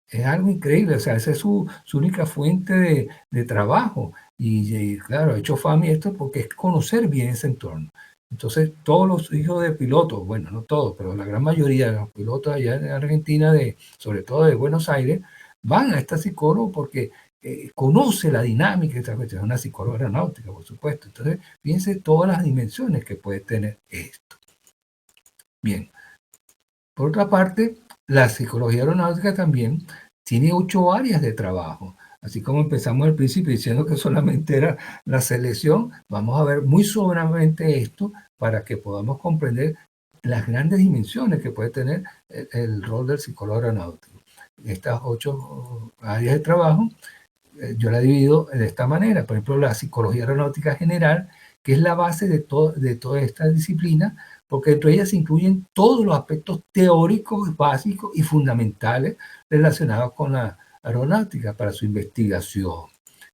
Es algo increíble, o sea, esa es su única fuente de trabajo. Y claro, ha hecho fama y esto porque es conocer bien ese entorno. Entonces, todos los hijos de pilotos, bueno, no todos, pero la gran mayoría de los pilotos allá en Argentina, sobre todo de Buenos Aires, van a esta psicóloga porque conoce la dinámica de esta cuestión, es una psicóloga aeronáutica, por supuesto. Entonces, fíjense todas las dimensiones que puede tener esto. Bien, por otra parte, la psicología aeronáutica también tiene 8 áreas de trabajo. Así como empezamos al principio diciendo que solamente era la selección, vamos a ver muy soberamente esto para que podamos comprender las grandes dimensiones que puede tener el rol del psicólogo aeronáutico. Estas 8 áreas de trabajo, yo la divido de esta manera. Por ejemplo, la psicología aeronáutica general, que es la base de toda esta disciplina, porque dentro de ellas se incluyen todos los aspectos teóricos, básicos y fundamentales relacionados con la aeronáutica para su investigación.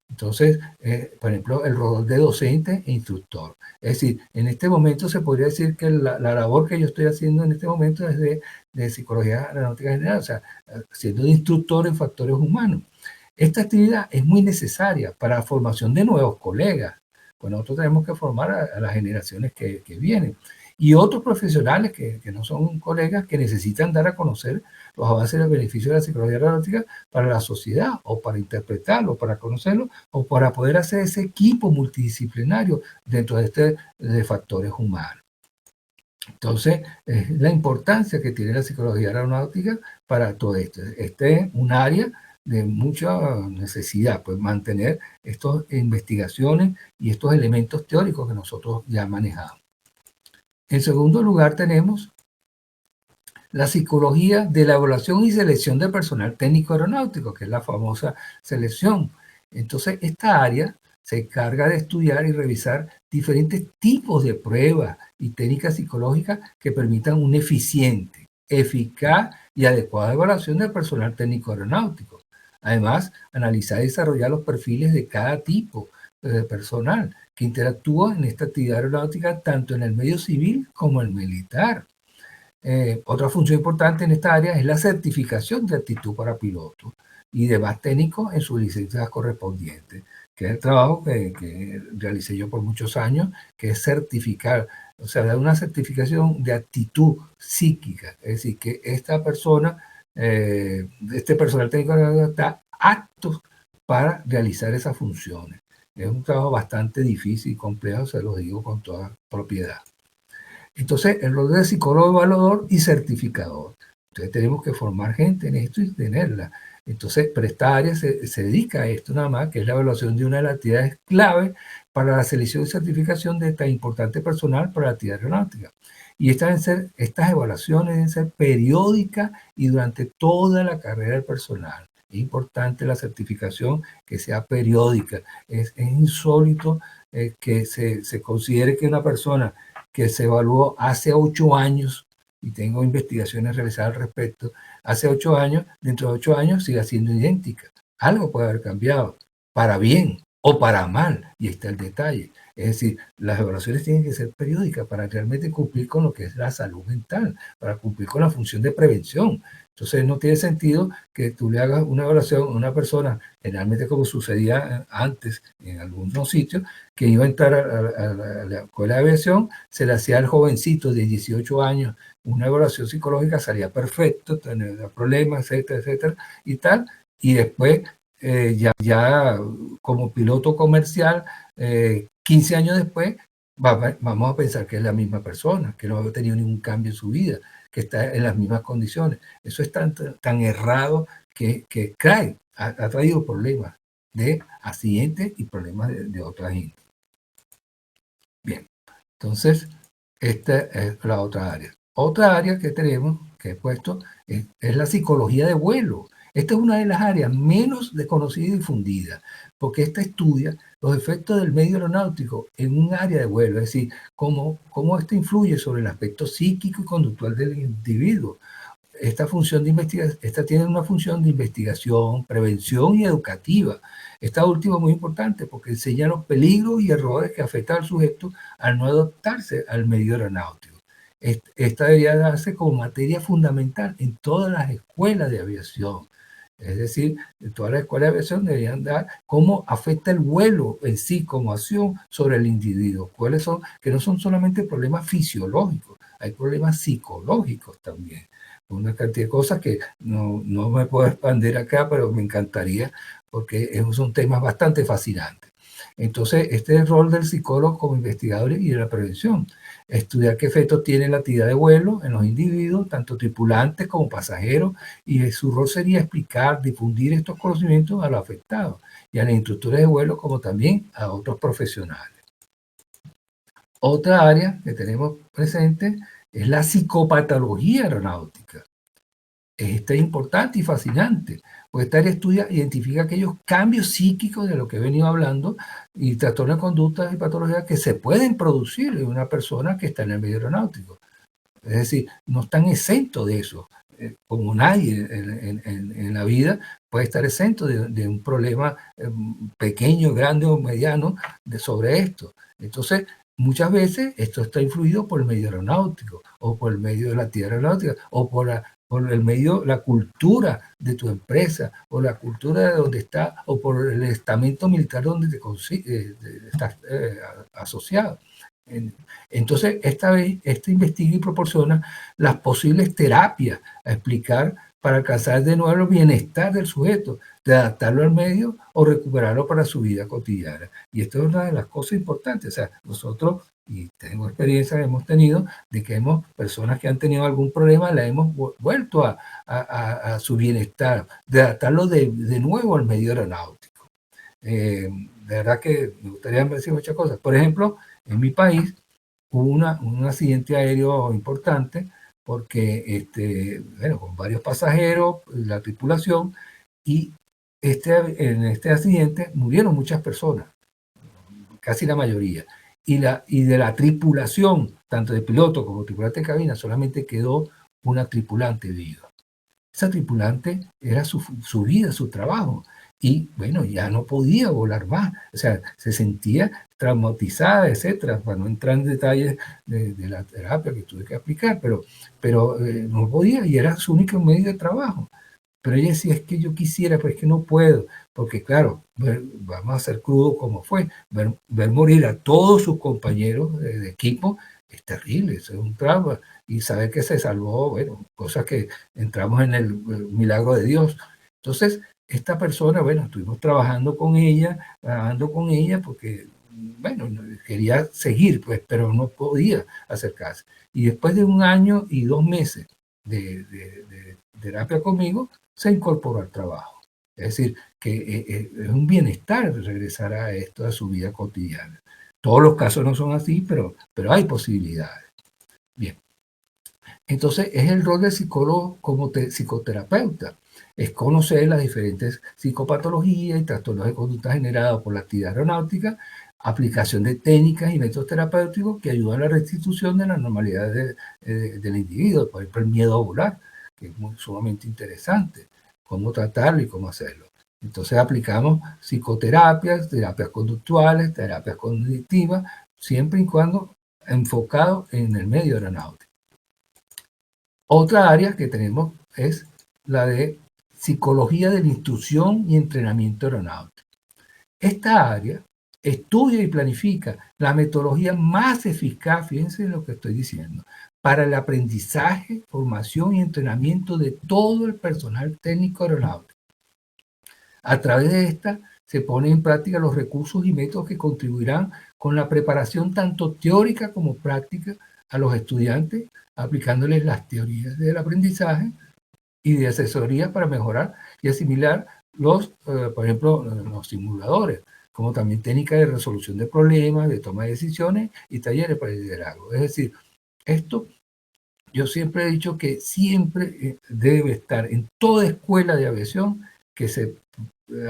Entonces, por ejemplo, el rol de docente e instructor. Es decir, en este momento se podría decir que la labor que yo estoy haciendo en este momento es de psicología aeronáutica general, o sea, siendo de instructor en factores humanos. Esta actividad es muy necesaria para la formación de nuevos colegas, pues nosotros tenemos que formar a las generaciones que vienen. Y otros profesionales que no son colegas que necesitan dar a conocer los avances y los beneficios de la psicología aeronáutica para la sociedad, o para interpretarlo, para conocerlo, o para poder hacer ese equipo multidisciplinario dentro de factores humanos. Entonces, la importancia que tiene la psicología aeronáutica para todo esto. Este es un área de mucha necesidad, pues mantener estas investigaciones y estos elementos teóricos que nosotros ya manejamos. En segundo lugar tenemos la psicología de la evaluación y selección del personal técnico aeronáutico, que es la famosa selección. Entonces, esta área se encarga de estudiar y revisar diferentes tipos de pruebas y técnicas psicológicas que permitan una eficiente, eficaz y adecuada evaluación del personal técnico aeronáutico. Además, analizar y desarrollar los perfiles de cada tipo de personal que interactúa en esta actividad aeronáutica tanto en el medio civil como en el militar. otra función importante en esta área es la certificación de aptitud para pilotos y demás técnicos en sus licencias correspondientes, que es el trabajo que realicé yo por muchos años, que es certificar, o sea, dar una certificación de aptitud psíquica, es decir, que esta persona, este personal técnico está apto para realizar esas funciones. Es un trabajo bastante difícil y complejo, se lo digo con toda propiedad. Entonces, el rol de psicólogo evaluador y certificador. Entonces, tenemos que formar gente en esto y tenerla. Entonces, pero esta área se dedica a esto nada más, que es la evaluación de una de las actividades clave para la selección y certificación de tan importante personal para la actividad aeronáutica. Y estas evaluaciones deben ser periódicas y durante toda la carrera del personal. Es importante la certificación que sea periódica. Es insólito que se considere que una persona que se evaluó hace 8 años, y tengo investigaciones realizadas al respecto, hace 8 años, dentro de 8 años sigue siendo idéntica. Algo puede haber cambiado, para bien o para mal, y ahí está el detalle. Es decir, las evaluaciones tienen que ser periódicas para realmente cumplir con lo que es la salud mental, para cumplir con la función de prevención. Entonces no tiene sentido que tú le hagas una evaluación a una persona, generalmente como sucedía antes en algunos sitios, que iba a entrar a la escuela de aviación, se le hacía al jovencito de 18 años una evaluación psicológica, salía perfecto, tenía problemas, etcétera, etcétera, y tal, y después ya como piloto comercial, 15 años después, vamos a pensar que es la misma persona, que no ha tenido ningún cambio en su vida, que está en las mismas condiciones. Eso es tan errado que ha traído problemas de accidentes y problemas de otra gente. Bien, entonces esta es la otra área. Otra área que tenemos, que he puesto, es la psicología de vuelo. Esta es una de las áreas menos conocidas y difundidas, porque esta estudia los efectos del medio aeronáutico en un área de vuelo, es decir, cómo esto influye sobre el aspecto psíquico y conductual del individuo. Esta tiene una función de investigación, prevención y educativa. Esta última es muy importante porque enseña los peligros y errores que afectan al sujeto al no adaptarse al medio aeronáutico. Esta debería darse como materia fundamental en todas las escuelas de aviación. Es decir, en todas las escuelas de aviación deberían dar cómo afecta el vuelo en sí como acción sobre el individuo. ¿Cuáles son? Que no son solamente problemas fisiológicos, hay problemas psicológicos también. Una cantidad de cosas que no me puedo expandir acá, pero me encantaría porque son temas bastante fascinantes. Entonces, este es el rol del psicólogo como investigador y de la prevención. Estudiar qué efectos tiene la actividad de vuelo en los individuos, tanto tripulantes como pasajeros, y su rol sería explicar, difundir estos conocimientos a los afectados y a los instructores de vuelo, como también a otros profesionales. Otra área que tenemos presente es la psicopatología aeronáutica. Esta es importante y fascinante, porque esta área identifica aquellos cambios psíquicos de lo que he venido hablando y trastornos de conductas y patologías que se pueden producir en una persona que está en el medio aeronáutico. Es decir, no están exentos de eso. Como nadie en la vida puede estar exento de un problema pequeño, grande o mediano sobre esto. Entonces, muchas veces esto está influido por el medio aeronáutico o por el medio de la actividad aeronáutica o por el medio, la cultura de tu empresa o la cultura de donde está o por el estamento militar donde estás asociado. Entonces, esta investiga y proporciona las posibles terapias a explicar para alcanzar de nuevo el bienestar del sujeto, de adaptarlo al medio o recuperarlo para su vida cotidiana. Y esto es una de las cosas importantes. O sea, nosotros, y tengo experiencia que hemos tenido, de que personas que han tenido algún problema, la hemos vuelto a su bienestar, de adaptarlo de nuevo al medio aeronáutico. De verdad que me gustaría decir muchas cosas. Por ejemplo, en mi país hubo un accidente aéreo importante porque, con varios pasajeros, la tripulación, y en este accidente murieron muchas personas, casi la mayoría. Y de la tripulación, tanto de piloto como tripulante de cabina, solamente quedó una tripulante viva. Esa tripulante era su vida, su trabajo. y bueno, ya no podía volar más, o sea, se sentía traumatizada, etcétera, para no entrar en detalles de la terapia que tuve que aplicar, pero no podía y era su único medio de trabajo. Pero ella decía, es que yo quisiera, pero es que no puedo, porque claro, vamos a ser crudos como fue, ver morir a todos sus compañeros de equipo es terrible, es un trauma, y saber que se salvó, bueno, cosas que entramos en el milagro de Dios. Entonces, esta persona, bueno, estuvimos trabajando con ella, porque, bueno, quería seguir, pues, pero no podía acercarse. Y después de 1 año y 2 meses de terapia conmigo, se incorporó al trabajo. Es decir, que es un bienestar regresar a esto, a su vida cotidiana. Todos los casos no son así, pero hay posibilidades. Bien. Entonces, es el rol del psicólogo como psicoterapeuta. Es conocer las diferentes psicopatologías y trastornos de conducta generados por la actividad aeronáutica, aplicación de técnicas y métodos terapéuticos que ayudan a la restitución de la normalidad del individuo. Por ejemplo, el miedo a volar, que es sumamente interesante, cómo tratarlo y cómo hacerlo. Entonces aplicamos psicoterapias, terapias conductuales, terapias cognitivas, siempre y cuando enfocado en el medio aeronáutico. Otra área que tenemos es la de psicología de la instrucción y entrenamiento aeronáutico. Esta área estudia y planifica la metodología más eficaz, fíjense en lo que estoy diciendo, para el aprendizaje, formación y entrenamiento de todo el personal técnico aeronáutico. A través de esta se ponen en práctica los recursos y métodos que contribuirán con la preparación tanto teórica como práctica a los estudiantes, aplicándoles las teorías del aprendizaje y de asesoría para mejorar y asimilar por ejemplo, los simuladores, como también técnicas de resolución de problemas, de toma de decisiones y talleres para el liderazgo. Es decir, esto yo siempre he dicho que siempre debe estar en toda escuela de aviación que se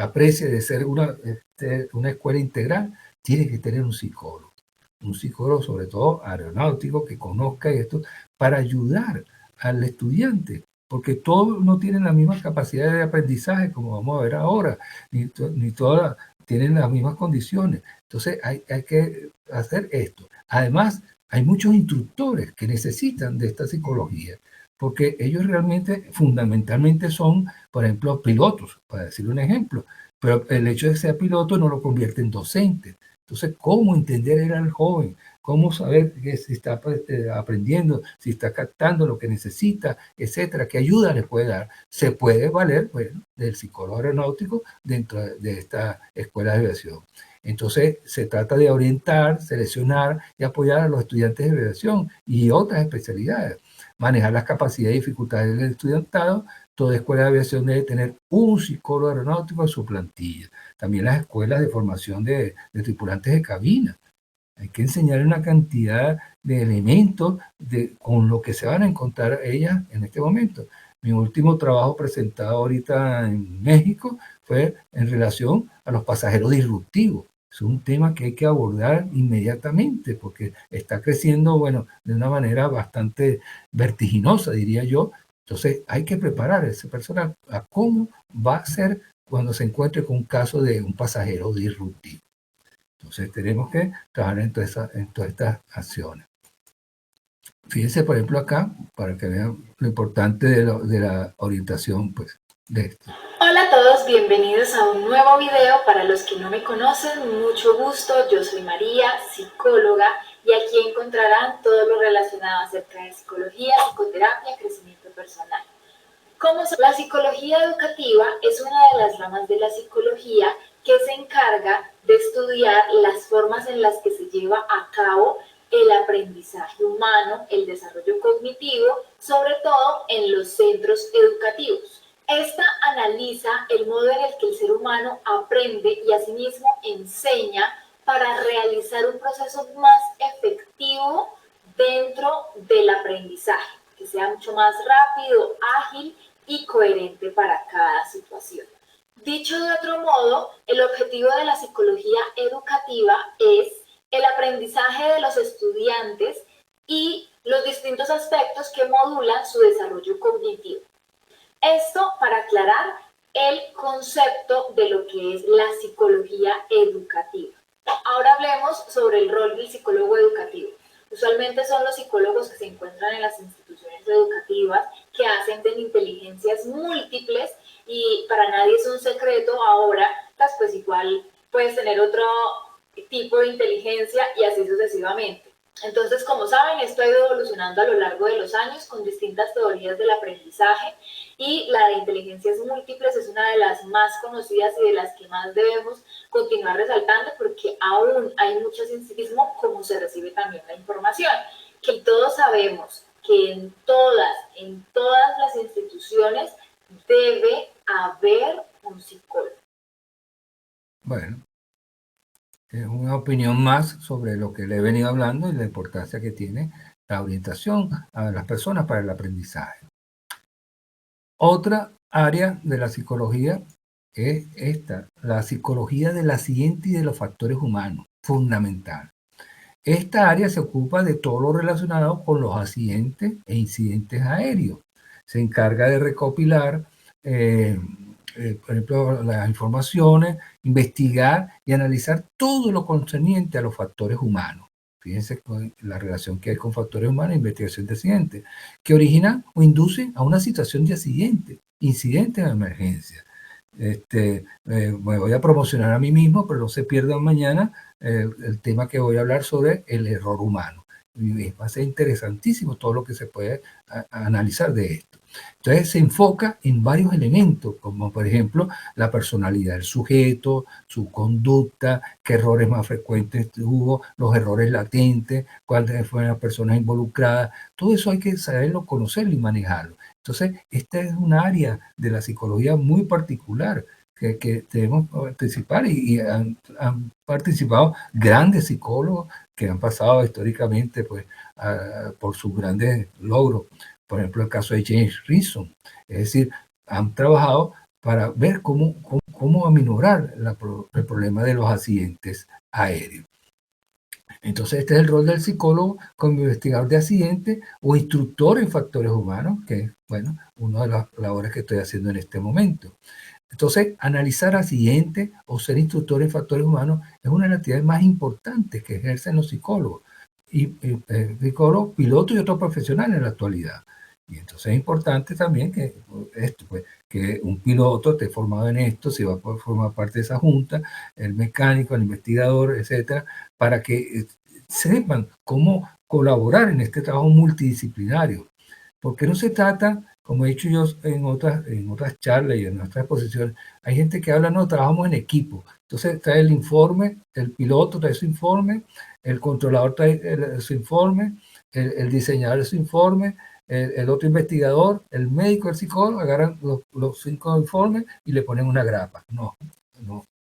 aprecie de ser una escuela integral, tiene que tener un psicólogo sobre todo aeronáutico, que conozca esto para ayudar al estudiante, porque todos no tienen la misma capacidad de aprendizaje, como vamos a ver ahora, ni todas tienen las mismas condiciones. Entonces hay que hacer esto. Además, hay muchos instructores que necesitan de esta psicología, porque ellos realmente, fundamentalmente son, por ejemplo, pilotos, para decir un ejemplo, pero el hecho de ser piloto no lo convierte en docente. Entonces, ¿cómo entender al joven? ¿Cómo saber que si está aprendiendo, si está captando lo que necesita, etcétera? ¿Qué ayuda le puede dar? Se puede valer, bueno, del psicólogo aeronáutico dentro de esta escuela de aviación. Entonces, se trata de orientar, seleccionar y apoyar a los estudiantes de aviación y otras especialidades. Manejar las capacidades y dificultades del estudiantado. Toda escuela de aviación debe tener un psicólogo aeronáutico en su plantilla. También las escuelas de formación de tripulantes de cabina. Hay que enseñar una cantidad de elementos con lo que se van a encontrar ellas en este momento. Mi último trabajo presentado ahorita en México fue en relación a los pasajeros disruptivos. Es un tema que hay que abordar inmediatamente porque está creciendo, bueno, de una manera bastante vertiginosa, diría yo. Entonces hay que preparar a ese personal a cómo va a ser cuando se encuentre con un caso de un pasajero disruptivo. Entonces tenemos que trabajar en todas estas acciones. Fíjense, por ejemplo, acá, para que vean lo importante de la orientación, pues, de esto. Hola a todos, bienvenidos a un nuevo video. Para los que no me conocen, mucho gusto. Yo soy María, psicóloga, y aquí encontrarán todo lo relacionado acerca de psicología, psicoterapia, crecimiento personal. La psicología educativa es una de las ramas de la psicología que se encarga de estudiar las formas en las que se lleva a cabo el aprendizaje humano, el desarrollo cognitivo, sobre todo en los centros educativos. Esta analiza el modo en el que el ser humano aprende y asimismo enseña para realizar un proceso más efectivo dentro del aprendizaje, que sea mucho más rápido, ágil y coherente para cada situación. Dicho de otro modo, el objetivo de la psicología educativa es el aprendizaje de los estudiantes y los distintos aspectos que modulan su desarrollo cognitivo. Esto, para aclarar, el concepto de lo que es la psicología educativa. Ahora hablemos sobre el rol del psicólogo educativo. Usualmente son los psicólogos que se encuentran en las instituciones educativas, que hacen de inteligencias múltiples, y para nadie es un secreto ahora, pues igual puedes tener otro tipo de inteligencia y así sucesivamente. Entonces, como saben, esto ha ido evolucionando a lo largo de los años con distintas teorías del aprendizaje, y la de inteligencias múltiples es una de las más conocidas y de las que más debemos continuar resaltando, porque aún hay mucho científico como se recibe también la información, que todos sabemos que en todas las instituciones debe haber un psicólogo. Bueno, es una opinión más sobre lo que le he venido hablando y la importancia que tiene la orientación a las personas para el aprendizaje. Otra área de la psicología es esta, la psicología del accidente y de los factores humanos, fundamental. Esta área se ocupa de todo lo relacionado con los accidentes e incidentes aéreos. Se encarga de recopilar, por ejemplo, las informaciones, investigar y analizar todo lo concerniente a los factores humanos. Fíjense la relación que hay con factores humanos e investigación de accidentes, que originan o inducen a una situación de accidente, incidente de emergencia. Me voy a promocionar a mí mismo, pero no se pierdan mañana el tema que voy a hablar sobre el error humano. Y va a ser interesantísimo todo lo que se puede analizar de esto. Entonces se enfoca en varios elementos, como por ejemplo la personalidad del sujeto, su conducta, qué errores más frecuentes tuvo, los errores latentes, cuáles fueron las personas involucradas. Todo eso hay que saberlo, conocerlo y manejarlo. Entonces, esta es un área de la psicología muy particular que debemos participar, y han participado grandes psicólogos que han pasado históricamente pues, por sus grandes logros. Por ejemplo, el caso de James Rison. Es decir, han trabajado para ver cómo aminorar el problema de los accidentes aéreos. Entonces, este es el rol del psicólogo como investigador de accidentes o instructor en factores humanos, que es, bueno, una de las labores que estoy haciendo en este momento. Entonces, analizar accidentes o ser instructor en factores humanos es una de las actividades más importantes que ejercen los psicólogos, psicólogos, pilotos y otros profesionales en la actualidad. Y entonces es importante también que que un piloto esté formado en esto, si va a formar parte de esa junta, el mecánico, el investigador, etcétera, para que sepan cómo colaborar en este trabajo multidisciplinario. Porque no se trata, como he dicho yo en otras charlas y en otras exposiciones, hay gente que habla, no, trabajamos en equipo. Entonces trae el informe, el piloto trae su informe, el controlador trae su informe, el diseñador su informe, el otro investigador, el médico, el psicólogo, agarran los 5 informes y le ponen una grapa. No,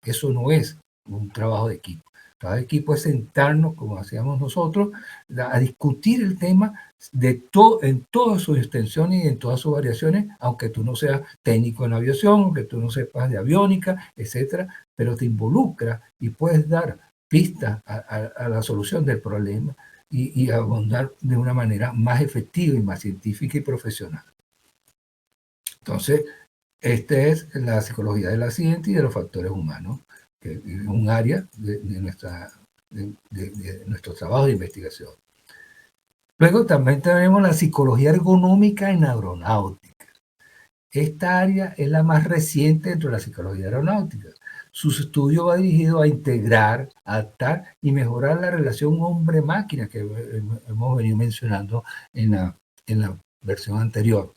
eso no es un trabajo de equipo. El trabajo de equipo es sentarnos, como hacíamos nosotros, a discutir el tema en todas sus extensiones y en todas sus variaciones, aunque tú no seas técnico en aviación, aunque tú no sepas de aviónica, etcétera, pero te involucra y puedes dar pistas a la solución del problema y abundar de una manera más efectiva y más científica y profesional. Entonces, esta es la psicología del accidente y de los factores humanos, que es un área de nuestro trabajo de investigación. Luego también tenemos la psicología ergonómica en aeronáutica. Esta área es la más reciente dentro de la psicología aeronáutica. Su estudio va dirigido a integrar, adaptar y mejorar la relación hombre-máquina que hemos venido mencionando en la versión anterior.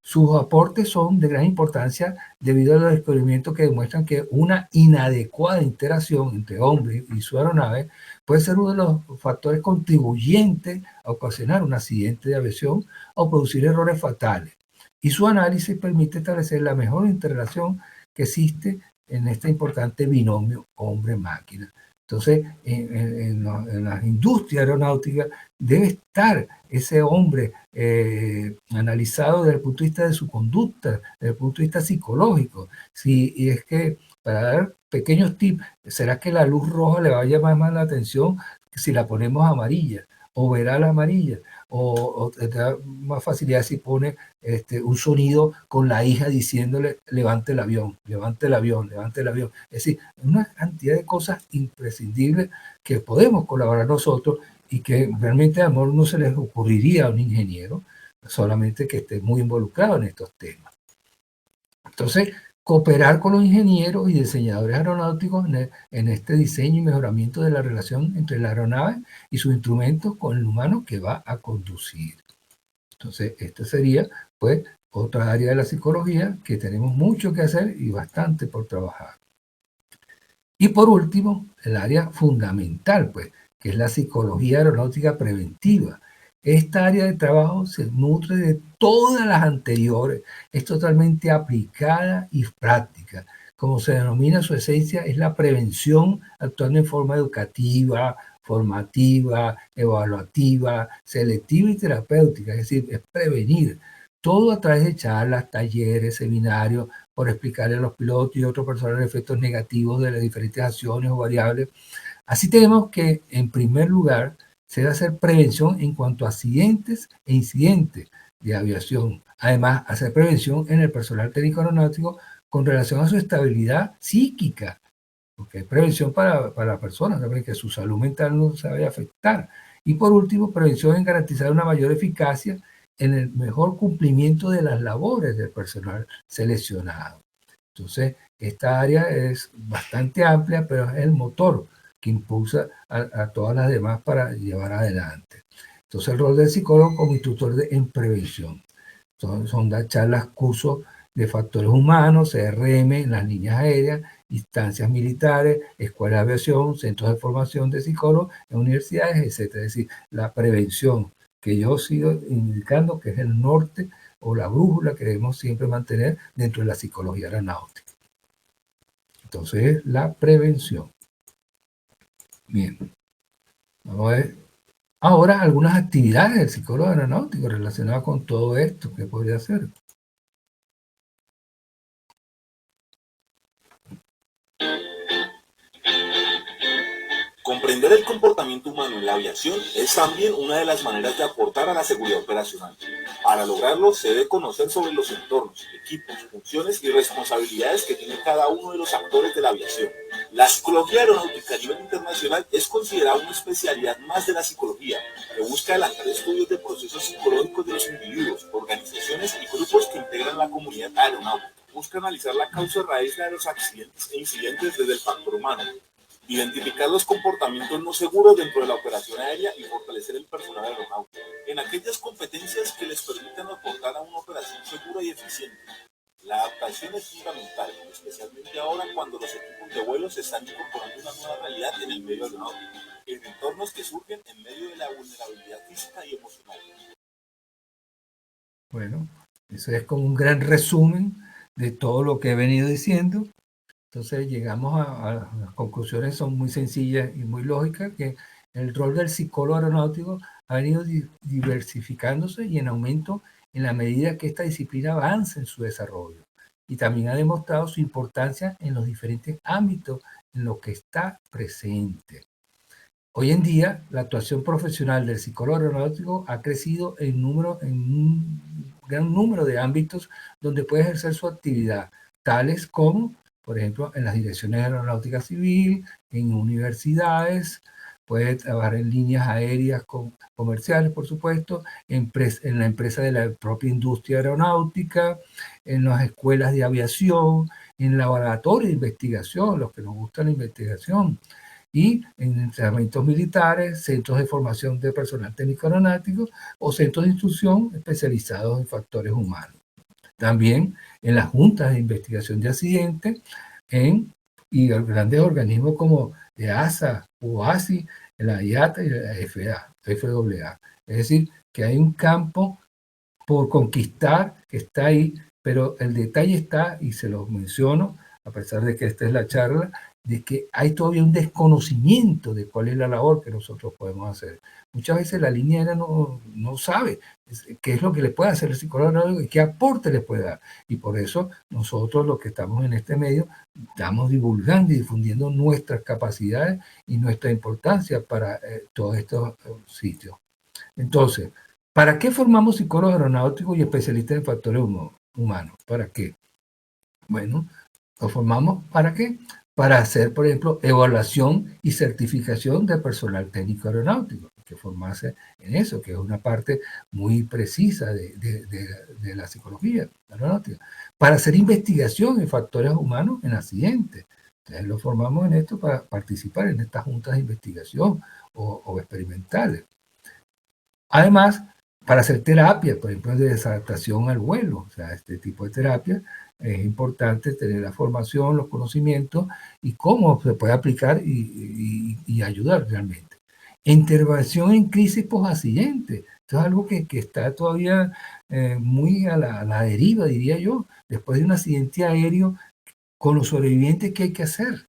Sus aportes son de gran importancia debido a los descubrimientos que demuestran que una inadecuada interacción entre hombre y su aeronave puede ser uno de los factores contribuyentes a ocasionar un accidente de aviación o producir errores fatales. Y su análisis permite establecer la mejor interrelación que existe en este importante binomio hombre-máquina. Entonces, en las industrias aeronáuticas debe estar ese hombre analizado desde el punto de vista de su conducta, desde el punto de vista psicológico. Y es que, para dar pequeños tips, ¿será que la luz roja le va a llamar más la atención si la ponemos amarilla? verá la amarilla, o tendrá más facilidad si pone un sonido con la hija diciéndole levante el avión, levante el avión, levante el avión. Es decir, una cantidad de cosas imprescindibles que podemos colaborar nosotros y que realmente a lo mejor no se les ocurriría a un ingeniero, solamente que esté muy involucrado en estos temas. Entonces, cooperar con los ingenieros y diseñadores aeronáuticos en este diseño y mejoramiento de la relación entre la aeronave y sus instrumentos con el humano que va a conducir. Entonces, esta sería, pues, otra área de la psicología que tenemos mucho que hacer y bastante por trabajar. Y por último, el área fundamental, pues, que es la psicología aeronáutica preventiva. Esta área de trabajo se nutre de todas las anteriores, es totalmente aplicada y práctica. Como se denomina su esencia, es la prevención actuando en forma educativa, formativa, evaluativa, selectiva y terapéutica, es decir, es prevenir. Todo a través de charlas, talleres, seminarios, por explicarle a los pilotos y otros personal efectos negativos de las diferentes acciones o variables. Así tenemos que, en primer lugar, se debe hacer prevención en cuanto a accidentes e incidentes de aviación. Además, hacer prevención en el personal técnico aeronáutico con relación a su estabilidad psíquica, porque hay prevención para la persona, que su salud mental no se vaya a afectar. Y por último, prevención en garantizar una mayor eficacia en el mejor cumplimiento de las labores del personal seleccionado. Entonces, esta área es bastante amplia, pero es el motor que impulsa a todas las demás para llevar adelante. Entonces, el rol del psicólogo como instructor en prevención. Son dar charlas, cursos de factores humanos, CRM, en las líneas aéreas, instancias militares, escuelas de aviación, centros de formación de psicólogos en universidades, etc. Es decir, la prevención, que yo sigo indicando que es el norte o la brújula que debemos siempre mantener dentro de la psicología aeronáutica. Entonces, la prevención. Bien, vamos a ver ahora algunas actividades del psicólogo aeronáutico relacionadas con todo esto que podría hacer. Comprender el comportamiento humano en la aviación es también una de las maneras de aportar a la seguridad operacional. Para lograrlo, se debe conocer sobre los entornos, equipos, funciones y responsabilidades que tiene cada uno de los actores de la aviación. La psicología aeronáutica a nivel internacional es considerada una especialidad más de la psicología, que busca adelantar estudios de procesos psicológicos de los individuos, organizaciones y grupos que integran la comunidad aeronáutica. Busca analizar la causa raíz de los accidentes e incidentes desde el factor humano, identificar los comportamientos no seguros dentro de la operación aérea y fortalecer el personal aeronáutico en aquellas competencias que les permitan aportar a una operación segura y eficiente. La adaptación es fundamental, especialmente ahora cuando los equipos de vuelo se están incorporando a una nueva realidad en el medio aeronáutico, en entornos que surgen en medio de la vulnerabilidad física y emocional. Bueno, eso es como un gran resumen de todo lo que he venido diciendo. Entonces llegamos a las conclusiones, son muy sencillas y muy lógicas, que el rol del psicólogo aeronáutico ha venido diversificándose y en aumento en la medida que esta disciplina avanza en su desarrollo. Y también ha demostrado su importancia en los diferentes ámbitos en los que está presente. Hoy en día, la actuación profesional del psicólogo aeronáutico ha crecido en un gran número de ámbitos donde puede ejercer su actividad, tales como, por ejemplo, en las direcciones de aeronáutica civil, en universidades, puede trabajar en líneas aéreas comerciales, por supuesto, en la empresa de la propia industria aeronáutica, en las escuelas de aviación, en laboratorios de investigación, los que nos gusta la investigación, y en entrenamientos militares, centros de formación de personal técnico aeronáutico o centros de instrucción especializados en factores humanos. También en las juntas de investigación de accidentes y grandes organismos como EASA, UASI, la IATA y la FAA. Es decir, que hay un campo por conquistar que está ahí, pero el detalle está, y se lo menciono, a pesar de que esta es la charla, de que hay todavía un desconocimiento de cuál es la labor que nosotros podemos hacer. Muchas veces la línea aérea no sabe qué es lo que le puede hacer el psicólogo y qué aporte le puede dar. Y por eso nosotros, los que estamos en este medio, estamos divulgando y difundiendo nuestras capacidades y nuestra importancia para todos estos sitios. Entonces, ¿para qué formamos psicólogos aeronáuticos y especialistas en factores humanos? ¿Para qué? Bueno, lo formamos ¿para qué? Para hacer, por ejemplo, evaluación y certificación de personal técnico aeronáutico. Hay que formarse en eso, que es una parte muy precisa de la psicología aeronáutica. Para hacer investigación en factores humanos en accidentes. Entonces lo formamos en esto para participar en estas juntas de investigación o experimentales. Además, para hacer terapia, por ejemplo, de desadaptación al vuelo, o sea, este tipo de terapia, es importante tener la formación, los conocimientos y cómo se puede aplicar y ayudar realmente. Intervención en crisis post-accidente. Esto es algo que está todavía muy a la deriva, diría yo, después de un accidente aéreo, con los sobrevivientes, ¿qué hay que hacer?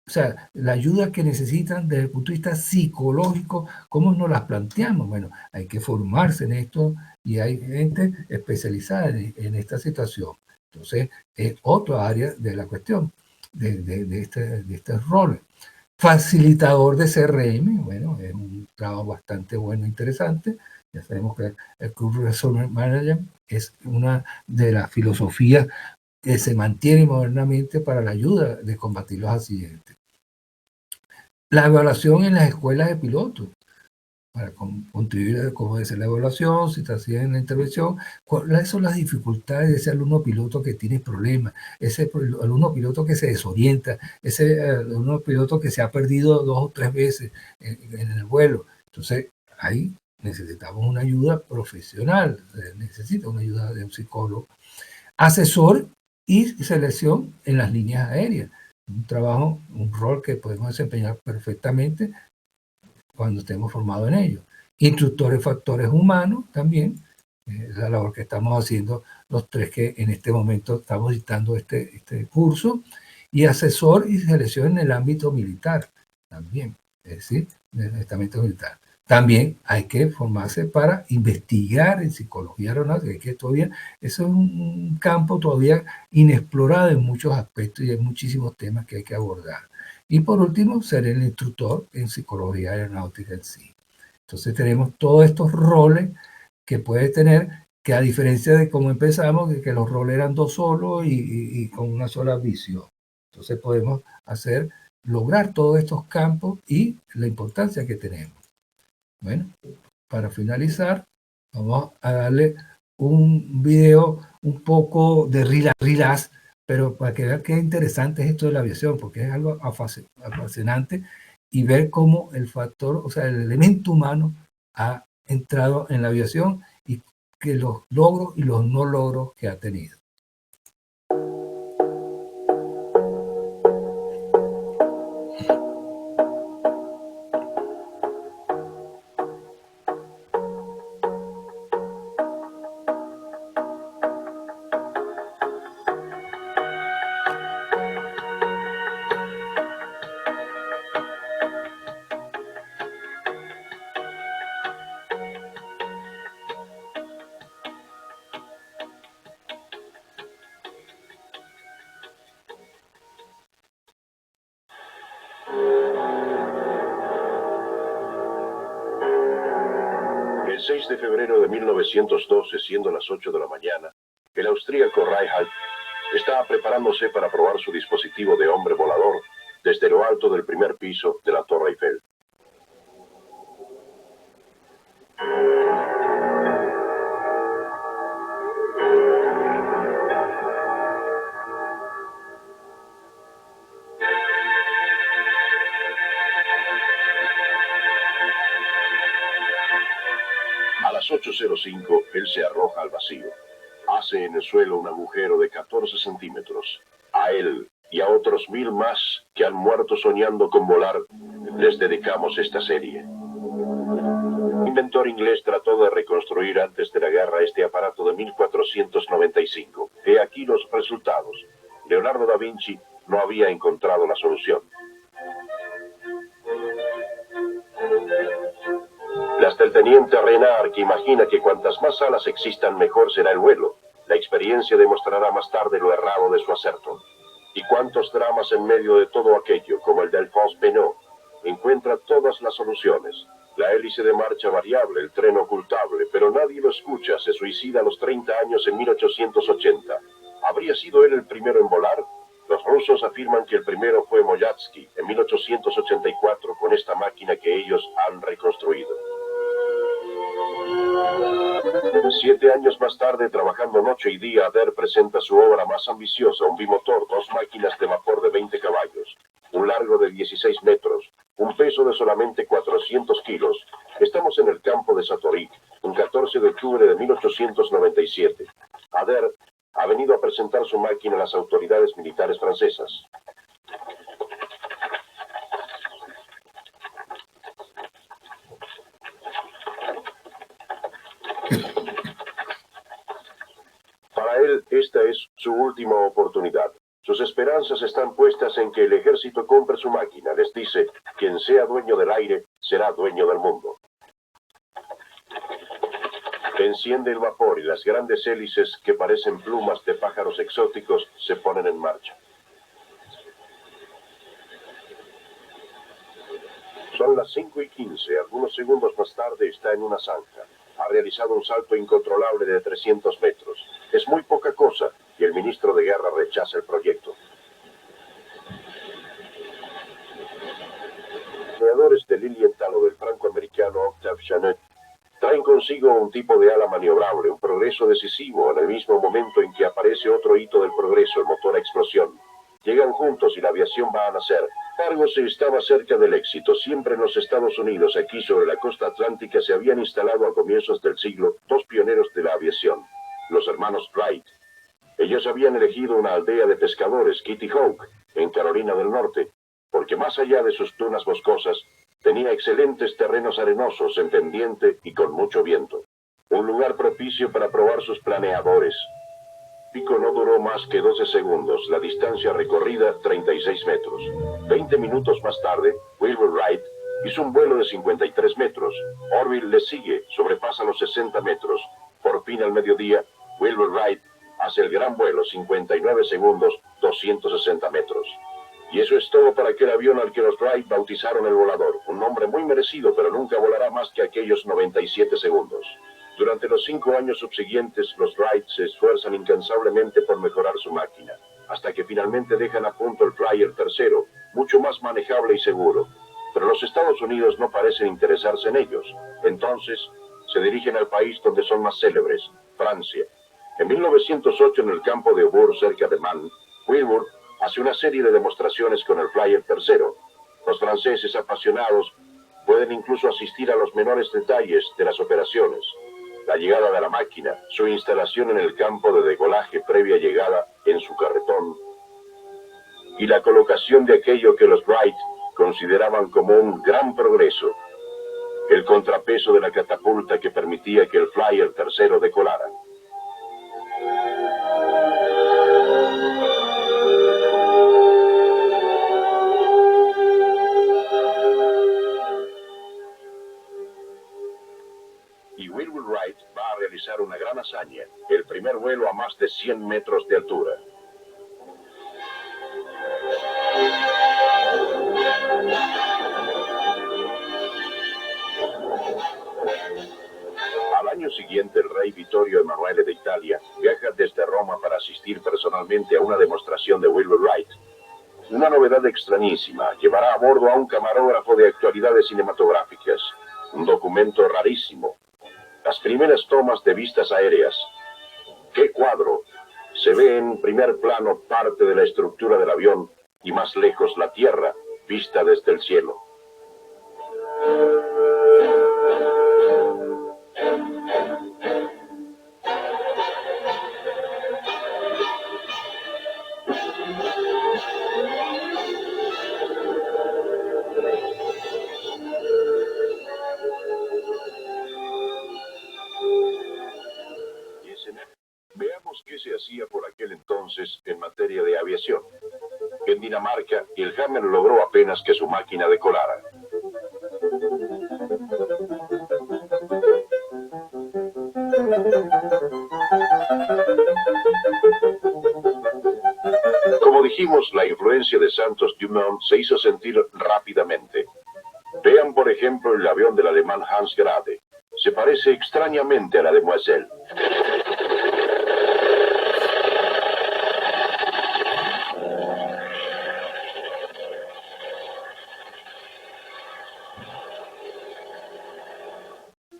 O sea, la ayuda que necesitan desde el punto de vista psicológico, ¿cómo nos las planteamos? Bueno, hay que formarse en esto y hay gente especializada en esta situación. Entonces, es otra área de la cuestión de este rol. Facilitador de CRM, bueno, es un trabajo bastante bueno e interesante. Ya sabemos que el Curve Resource Manager es una de las filosofías que se mantiene modernamente para la ayuda de combatir los accidentes. La evaluación en las escuelas de pilotos, para contribuir a cómo debe ser la evaluación, si está haciendo la intervención, cuáles son las dificultades de ese alumno piloto que tiene problemas, ese alumno piloto que se desorienta, ese alumno piloto que se ha perdido 2 o 3 veces en el vuelo. Entonces, ahí necesitamos una ayuda profesional, necesita una ayuda de un psicólogo. Asesor y selección en las líneas aéreas. Un trabajo, un rol que podemos desempeñar perfectamente cuando estemos formados en ello. Instructores factores humanos también, la labor que estamos haciendo los 3 que en este momento estamos dictando este curso, y asesor y selección en el ámbito militar también, es decir, en el ámbito militar. También hay que formarse para investigar en psicología aeronáutica, que todavía eso es un campo todavía inexplorado en muchos aspectos y hay muchísimos temas que hay que abordar. Y por último, ser el instructor en psicología aeronáutica en sí. Entonces tenemos todos estos roles que puede tener, que a diferencia de cómo empezamos, que los roles eran 2 solos y con una sola visión. Entonces podemos lograr todos estos campos y la importancia que tenemos. Bueno, para finalizar, vamos a darle un video un poco de relax, pero para que vean qué interesante es esto de la aviación, porque es algo apasionante y ver cómo el factor, o sea, el elemento humano ha entrado en la aviación y que los logros y los no logros que ha tenido. El 6 de febrero de 1912, siendo las 8 de la mañana, el austríaco Reinhardt estaba preparándose para probar su dispositivo de hombre volador desde lo alto del primer piso de la Torre Eiffel. A las 8:05, él se arroja al vacío. Hace en el suelo un agujero de 14 centímetros. A él y a otros 1000 más que han muerto soñando con volar, les dedicamos esta serie. Un inventor inglés trató de reconstruir antes de la guerra este aparato de 1495. He aquí los resultados. Leonardo da Vinci no había encontrado la solución. Hasta el teniente Renard, que imagina que cuantas más alas existan, mejor será el vuelo. La experiencia demostrará más tarde lo errado de su acerto. Y cuántos dramas en medio de todo aquello, como el de Alphonse Pénaud, encuentra todas las soluciones. La hélice de marcha variable, el tren ocultable, pero nadie lo escucha, se suicida a los 30 años en 1880. ¿Habría sido él el primero en volar? Los rusos afirman que el primero fue Moyatsky en 1884 con esta máquina que ellos han reconstruido. 7 años más tarde, trabajando noche y día, Adair presenta su obra más ambiciosa, un bimotor, 2 máquinas de vapor de 20 caballos, un largo de 16 metros, un peso de solamente 400 kilos. Estamos en el campo de Satory, un 14 de octubre de 1897. Adair ha venido a presentar su máquina a las autoridades militares francesas. Para él, esta es su última oportunidad. Sus esperanzas están puestas en que el ejército compre su máquina. Les dice, quien sea dueño del aire, será dueño del mundo. Enciende el vapor y las grandes hélices, que parecen plumas de pájaros exóticos, se ponen en marcha. Son las 5:15. Algunos segundos más tarde está en una zanja. Ha realizado un salto incontrolable de 300 metros. Es muy poca cosa, y el ministro de Guerra rechaza el proyecto. Los creadores del Lilienthal o del franco-americano Octave Chanute traen consigo un tipo de ala maniobrable, un progreso decisivo, en el mismo momento en que aparece otro hito del progreso, el motor a explosión. Llegan juntos y la aviación va a nacer. Argos estaba cerca del éxito. Siempre en los Estados Unidos, aquí sobre la costa atlántica, se habían instalado a comienzos del siglo 2 pioneros de la aviación, los hermanos Wright. Ellos habían elegido una aldea de pescadores, Kitty Hawk, en Carolina del Norte, porque más allá de sus dunas boscosas, tenía excelentes terrenos arenosos en pendiente y con mucho viento. Un lugar propicio para probar sus planeadores. El pico no duró más que 12 segundos, la distancia recorrida 36 metros. 20 minutos más tarde, Wilbur Wright hizo un vuelo de 53 metros. Orville le sigue, sobrepasa los 60 metros. Por fin al mediodía, Wilbur Wright hace el gran vuelo, 59 segundos, 260 metros. Y eso es todo para aquel avión al que los Wright bautizaron el volador. Un nombre muy merecido, pero nunca volará más que aquellos 97 segundos. Durante los 5 años subsiguientes, los Wright se esfuerzan incansablemente por mejorar su máquina, hasta que finalmente dejan a punto el Flyer tercero, mucho más manejable y seguro. Pero los Estados Unidos no parecen interesarse en ellos. Entonces, se dirigen al país donde son más célebres, Francia. En 1908, en el campo de Aubourg, cerca de Mans, Wilbur hace una serie de demostraciones con el Flyer tercero. Los franceses apasionados pueden incluso asistir a los menores detalles de las operaciones. La llegada de la máquina, su instalación en el campo de decolaje previa llegada en su carretón, y la colocación de aquello que los Wright consideraban como un gran progreso, el contrapeso de la catapulta que permitía que el Flyer tercero decolara. Y Wilbur Wright va a realizar una gran hazaña, el primer vuelo a más de 100 metros de altura. Al año siguiente, el rey Vittorio Emanuele de Italia viaja desde Roma para asistir personalmente a una demostración de Wilbur Wright. Una novedad extrañísima, llevará a bordo a un camarógrafo de actualidades cinematográficas, un documento rarísimo. Las primeras tomas de vistas aéreas. ¡Qué cuadro! Se ve en primer plano parte de la estructura del avión y más lejos la tierra, vista desde el cielo. Veamos qué se hacía por aquel entonces en materia de aviación. En Dinamarca, el Hammer logró apenas que su máquina decolara. Como dijimos, la influencia de Santos Dumont se hizo sentir rápidamente. Veamos Vean, por ejemplo, el avión del alemán Hans Grade. Se parece extrañamente a la Demoiselle.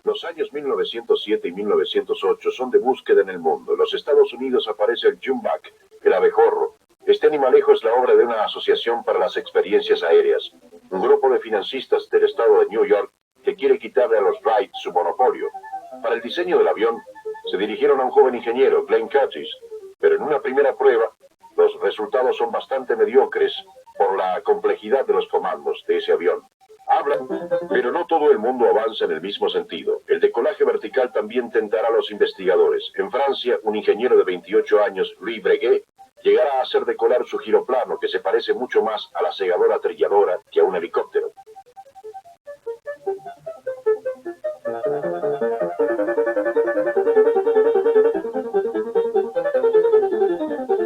Los años 1907 y 1908 son de búsqueda en el mundo. En los Estados Unidos aparece el jumbuck, el abejorro. Este animalejo es la obra de una asociación para las experiencias aéreas, un grupo de financistas del estado de New York que quiere quitarle a los Wright su monopolio. Para el diseño del avión, se dirigieron a un joven ingeniero, Glenn Curtis, pero en una primera prueba, los resultados son bastante mediocres por la complejidad de los comandos de ese avión. Hablan, pero no todo el mundo avanza en el mismo sentido. El decolaje vertical también tentará a los investigadores. En Francia, un ingeniero de 28 años, Louis Breguet, llegará a hacer decolar su giroplano, que se parece mucho más a la segadora trilladora que a un helicóptero.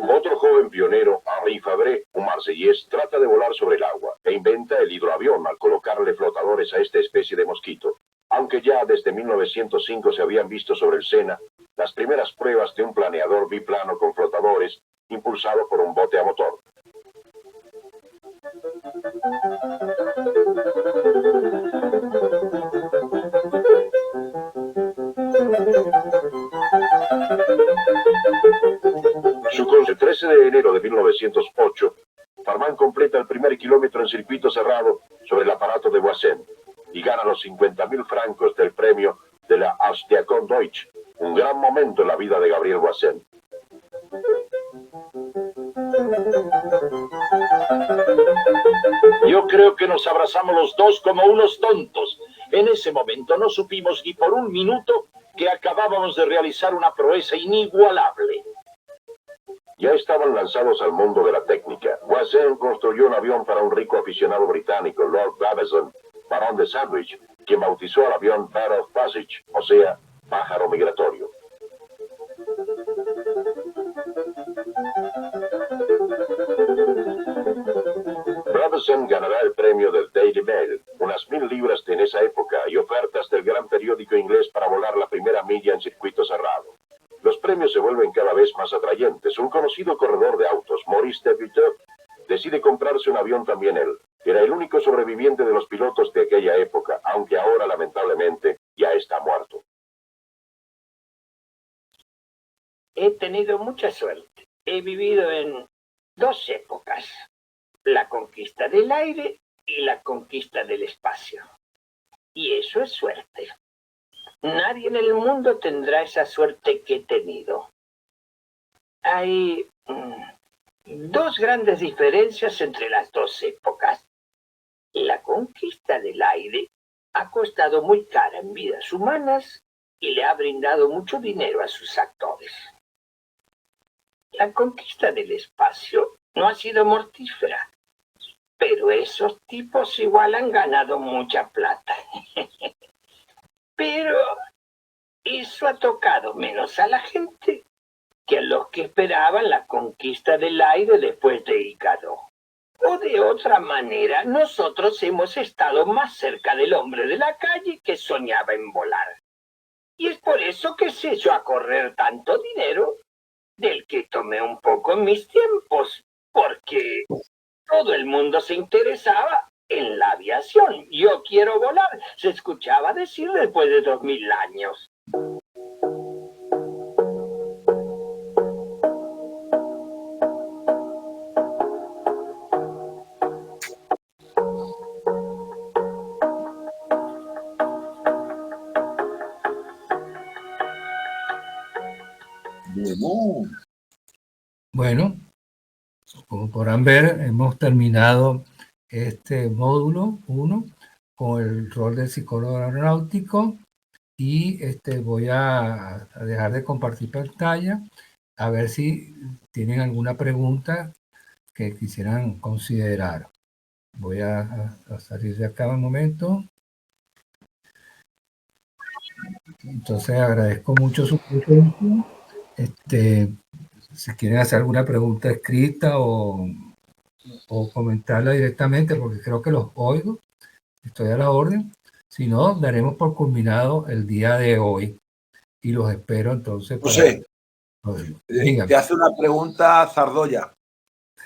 Otro joven pionero, Henri Fabre, un marsellés, trata de volar sobre el agua e inventa el hidroavión al colocarle flotadores a esta especie de mosquito. Aunque ya desde 1905 se habían visto sobre el Sena las primeras pruebas de un planeador biplano con flotadores impulsado por un bote a motor. El 13 de enero de 1908, Farman completa el primer kilómetro en circuito cerrado sobre el aparato de Voisin y gana los 50.000 francos del premio de la Ausdauer Deutsch, un gran momento en la vida de Gabriel Voisin. Yo creo que nos abrazamos los dos como unos tontos. En ese momento no supimos ni por un minuto que acabábamos de realizar una proeza inigualable. Ya estaban lanzados al mundo de la técnica. Voisin construyó un avión para un rico aficionado británico, Lord Brabazon, barón de Sandwich, quien bautizó al avión Bird of Passage, o sea, pájaro migratorio. Brabazon ganará el premio del Daily Mail, unas 1.000 libras en esa época, y ofertas del gran periódico inglés para volar la primera milla en circuito cerrado. Los premios se vuelven cada vez más atrayentes. Un conocido corredor de autos, Maurice Debuteur, decide comprarse un avión también él. Era el único sobreviviente de los pilotos de aquella época, aunque ahora lamentablemente ya está muerto. He tenido mucha suerte. He vivido en dos épocas: la conquista del aire y la conquista del espacio. Y eso es suerte. Nadie en el mundo tendrá esa suerte que he tenido. Hay dos grandes diferencias entre las dos épocas. La conquista del aire ha costado muy cara en vidas humanas y le ha brindado mucho dinero a sus actores. La conquista del espacio no ha sido mortífera, pero esos tipos igual han ganado mucha plata. Pero eso ha tocado menos a la gente que a los que esperaban la conquista del aire después de Ícaro. O de otra manera, nosotros hemos estado más cerca del hombre de la calle que soñaba en volar. Y es por eso que se echó a correr tanto dinero, del que tomé un poco en mis tiempos, porque todo el mundo se interesaba en la aviación. Yo quiero volar, se escuchaba decir después de 2000 años. Bueno, como podrán ver, hemos terminado este módulo 1 con el rol del psicólogo aeronáutico y voy a dejar de compartir pantalla a ver si tienen alguna pregunta que quisieran considerar. Voy a salir de acá un momento. Entonces agradezco mucho su presencia. Si quieren hacer alguna pregunta escrita o comentarla directamente, porque creo que los oigo. estoy a la orden. Si no, daremos por culminado el día de hoy y los espero entonces para... José, Dígame. te hace una pregunta Zardoya.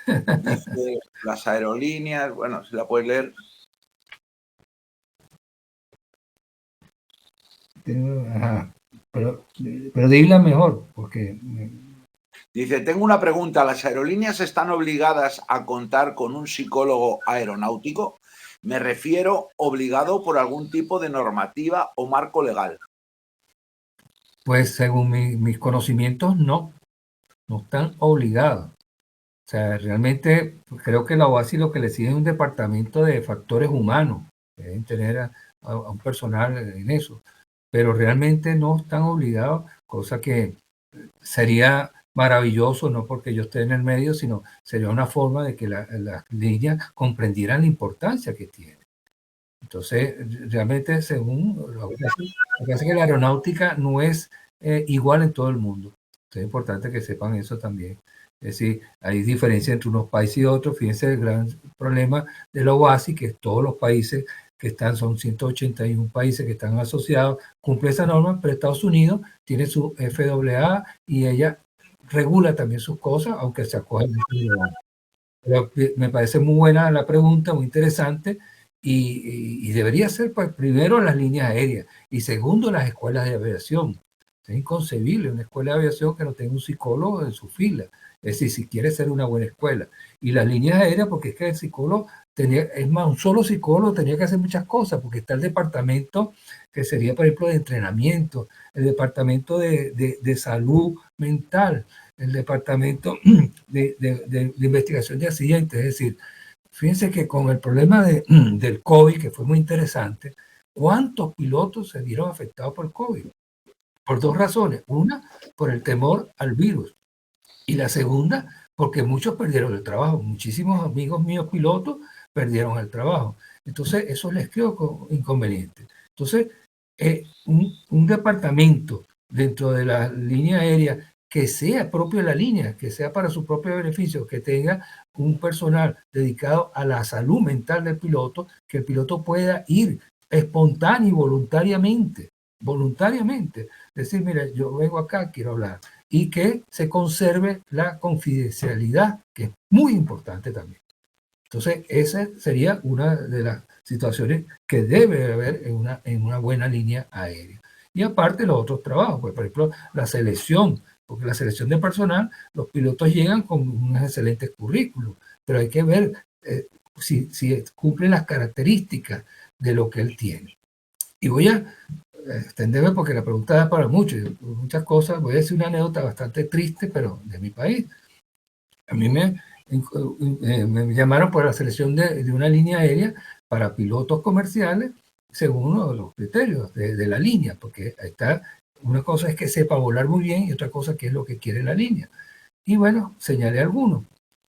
Dice, las aerolíneas, bueno, si la puedes leer. Ajá. Pero dila mejor, porque... Dice, tengo una pregunta. ¿Las aerolíneas están obligadas a contar con un psicólogo aeronáutico? Me refiero obligado por algún tipo de normativa o marco legal. Pues según mis conocimientos, no están obligados. O sea, realmente creo que la OASI lo que le sigue es un departamento de factores humanos. Deben tener a un personal en eso. Pero realmente no están obligados, cosa que sería maravilloso, no porque yo esté en el medio, sino sería una forma de que las líneas comprendieran la importancia que tiene. Entonces, realmente, según lo que pasa es que la aeronáutica no es igual en todo el mundo. Entonces, es importante que sepan eso también. Es decir, hay diferencia entre unos países y otros. Fíjense el gran problema de la OASI, que todos los países que están, son 181 países que están asociados, cumplen esa norma, pero Estados Unidos tiene su FAA y ella regula también sus cosas, aunque se acoge. Pero me parece muy buena la pregunta, muy interesante, y debería ser, pues, primero las líneas aéreas y segundo las escuelas de aviación. Es inconcebible una escuela de aviación que no tenga un psicólogo en su fila. Es decir, si quiere ser una buena escuela. Y las líneas aéreas, porque es que el psicólogo es más, un solo psicólogo tenía que hacer muchas cosas, porque está el departamento que sería, por ejemplo, de entrenamiento, el departamento de salud mental, el departamento de investigación de accidentes. Es decir, fíjense que con el problema del COVID, que fue muy interesante, ¿cuántos pilotos se vieron afectados por COVID? Por dos razones. Una, por el temor al virus. Y la segunda, porque muchos perdieron el trabajo. Muchísimos amigos míos pilotos perdieron el trabajo. Entonces, eso les creó inconveniente. Entonces, un departamento dentro de la línea aérea que sea propio de la línea, que sea para su propio beneficio, que tenga un personal dedicado a la salud mental del piloto, que el piloto pueda ir espontáneo y voluntariamente, decir, mira, yo vengo acá, quiero hablar, y que se conserve la confidencialidad, que es muy importante también. Entonces, esa sería una de las situaciones que debe haber en una buena línea aérea. Y aparte los otros trabajos, pues, por ejemplo, la selección, porque la selección de personal, los pilotos llegan con unos excelentes currículos, pero hay que ver si cumplen las características de lo que él tiene. Y voy a extenderme porque la pregunta da para muchas cosas. Voy a decir una anécdota bastante triste, pero de mi país. A mí me llamaron por la selección de una línea aérea para pilotos comerciales según uno de los criterios de la línea, porque está, una cosa es que sepa volar muy bien y otra cosa que es lo que quiere la línea. Y bueno, señalé algunos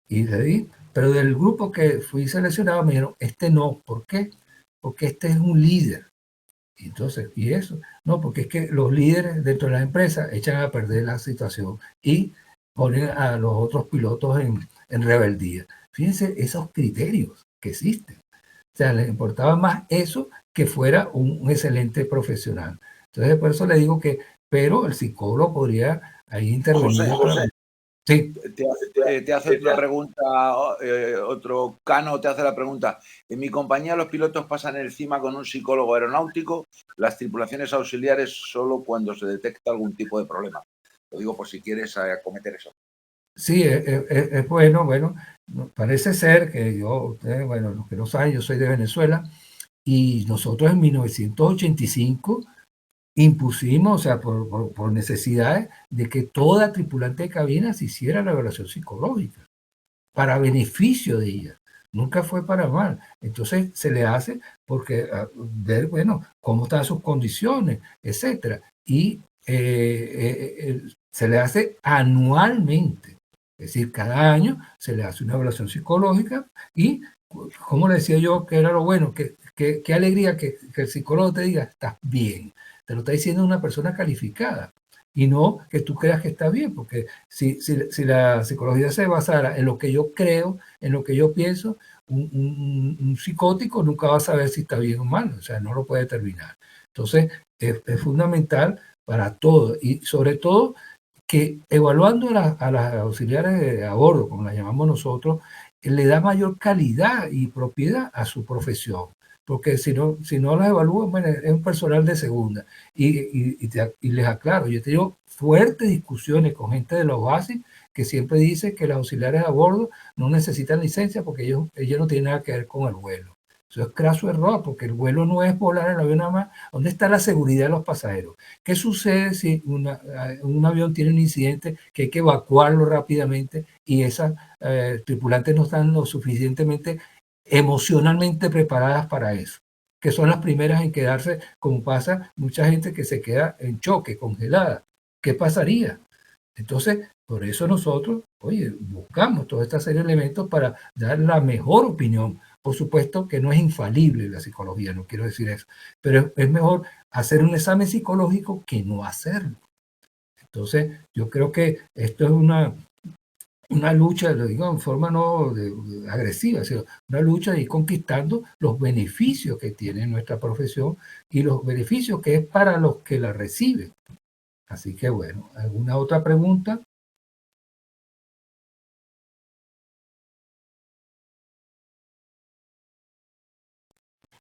y le di, pero del grupo que fui seleccionado me dijeron, este no. ¿Por qué? Porque este es un líder. Entonces, ¿y eso? No, porque es que los líderes dentro de la empresa echan a perder la situación y ponen a los otros pilotos en rebeldía. Fíjense esos criterios que existen. O sea, les importaba más eso que fuera un excelente profesional. Entonces, por eso le digo que, pero el psicólogo podría ahí intervenir. José. Sí. Te hace otra pregunta, otro Cano te hace la pregunta. En mi compañía los pilotos pasan encima con un psicólogo aeronáutico, las tripulaciones auxiliares solo cuando se detecta algún tipo de problema. Lo digo por si quieres acometer eso. Sí, es bueno, parece ser que yo, bueno, los que no saben, yo soy de Venezuela y nosotros en 1985 impusimos, o sea, por necesidades de que toda tripulante de cabina se hiciera la evaluación psicológica para beneficio de ella. Nunca fue para mal. Entonces se le hace porque ver, bueno, cómo están sus condiciones, etcétera. Y se le hace anualmente. Es decir, cada año se le hace una evaluación psicológica y, como le decía yo, que era lo bueno, qué alegría que el psicólogo te diga, estás bien. Te lo está diciendo una persona calificada. y no que tú creas que está bien, porque si la psicología se basara en lo que yo creo, en lo que yo pienso, un psicótico nunca va a saber si está bien o mal, o sea, no lo puede determinar. Entonces, es fundamental para todo, y sobre todo que evaluando a las auxiliares a bordo, como las llamamos nosotros, le da mayor calidad y propiedad a su profesión. Porque si no las evalúan, bueno, es un personal de segunda. Y les aclaro, yo he tenido fuertes discusiones con gente de los OASI que siempre dice que los auxiliares a bordo no necesitan licencia porque ellos no tienen nada que ver con el vuelo. Eso es craso error, porque el vuelo no es volar en el avión nada más. ¿Dónde está la seguridad de los pasajeros? ¿Qué sucede si un avión tiene un incidente que hay que evacuarlo rápidamente y esas tripulantes no están lo suficientemente emocionalmente preparadas para eso? Que son las primeras en quedarse, como pasa mucha gente que se queda en choque, congelada. ¿Qué pasaría? Entonces, por eso nosotros, oye, buscamos toda esta serie de elementos para dar la mejor opinión. Por supuesto que no es infalible la psicología, no quiero decir eso, pero es mejor hacer un examen psicológico que no hacerlo. Entonces, yo creo que esto es una lucha, lo digo en forma no agresiva, sino una lucha de ir conquistando los beneficios que tiene nuestra profesión y los beneficios que es para los que la reciben. Así que bueno, ¿alguna otra pregunta?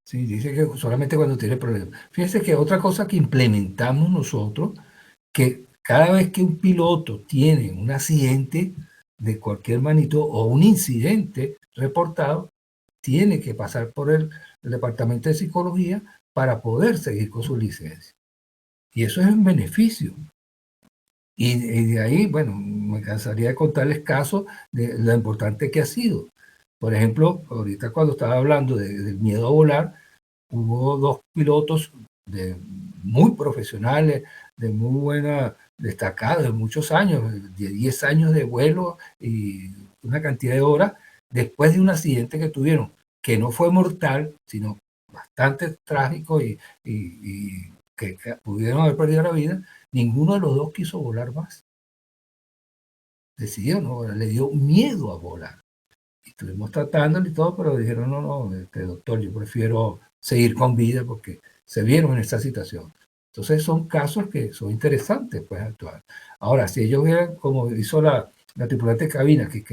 Sí, dice que solamente cuando tiene problemas. Fíjense que otra cosa que implementamos nosotros, que cada vez que un piloto tiene un accidente de cualquier magnitud o un incidente reportado, tiene que pasar por el departamento de psicología para poder seguir con su licencia. Y eso es un beneficio. Y de ahí, bueno, me cansaría de contarles casos de lo importante que ha sido. Por ejemplo, ahorita cuando estaba hablando del miedo a volar, hubo 2 pilotos muy profesionales, de muy buena, destacados, de muchos años, de 10 años de vuelo y una cantidad de horas, después de un accidente que tuvieron, que no fue mortal, sino bastante trágico y que pudieron haber perdido la vida, ninguno de los 2 quiso volar más. Decidió no volar, le dio miedo a volar. Y estuvimos tratándolo y todo, pero dijeron, no, doctor, yo prefiero seguir con vida porque se vieron en esa situación. Entonces son casos que son interesantes, pues, actuar. Ahora, si ellos vieran como hizo la tripulante de cabina que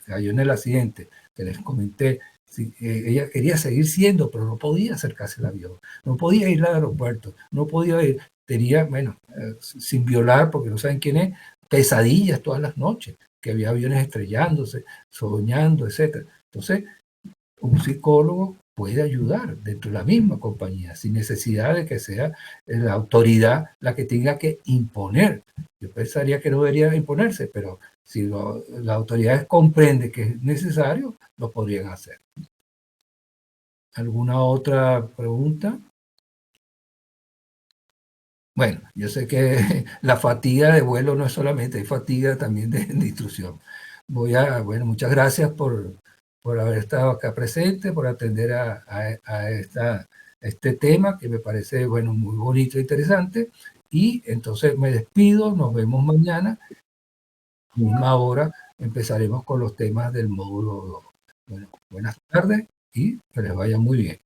cayó en el accidente, que les comenté, ella quería seguir siendo, pero no podía acercarse al avión, no podía ir al aeropuerto, no podía ir, tenía, bueno, sin violar, porque no saben quién es, pesadillas todas las noches, que había aviones estrellándose, soñando, etc. Entonces, un psicólogo puede ayudar dentro de la misma compañía, sin necesidad de que sea la autoridad la que tenga que imponer. Yo pensaría que no debería imponerse, pero si las autoridades comprenden que es necesario, lo podrían hacer. ¿Alguna otra pregunta? Bueno, yo sé que la fatiga de vuelo no es solamente, hay fatiga también de instrucción. Bueno, muchas gracias por haber estado acá presente, por atender a este tema que me parece, bueno, muy bonito e interesante. Y entonces me despido, nos vemos mañana, misma hora, empezaremos con los temas del módulo 2. Bueno, buenas tardes y que les vaya muy bien.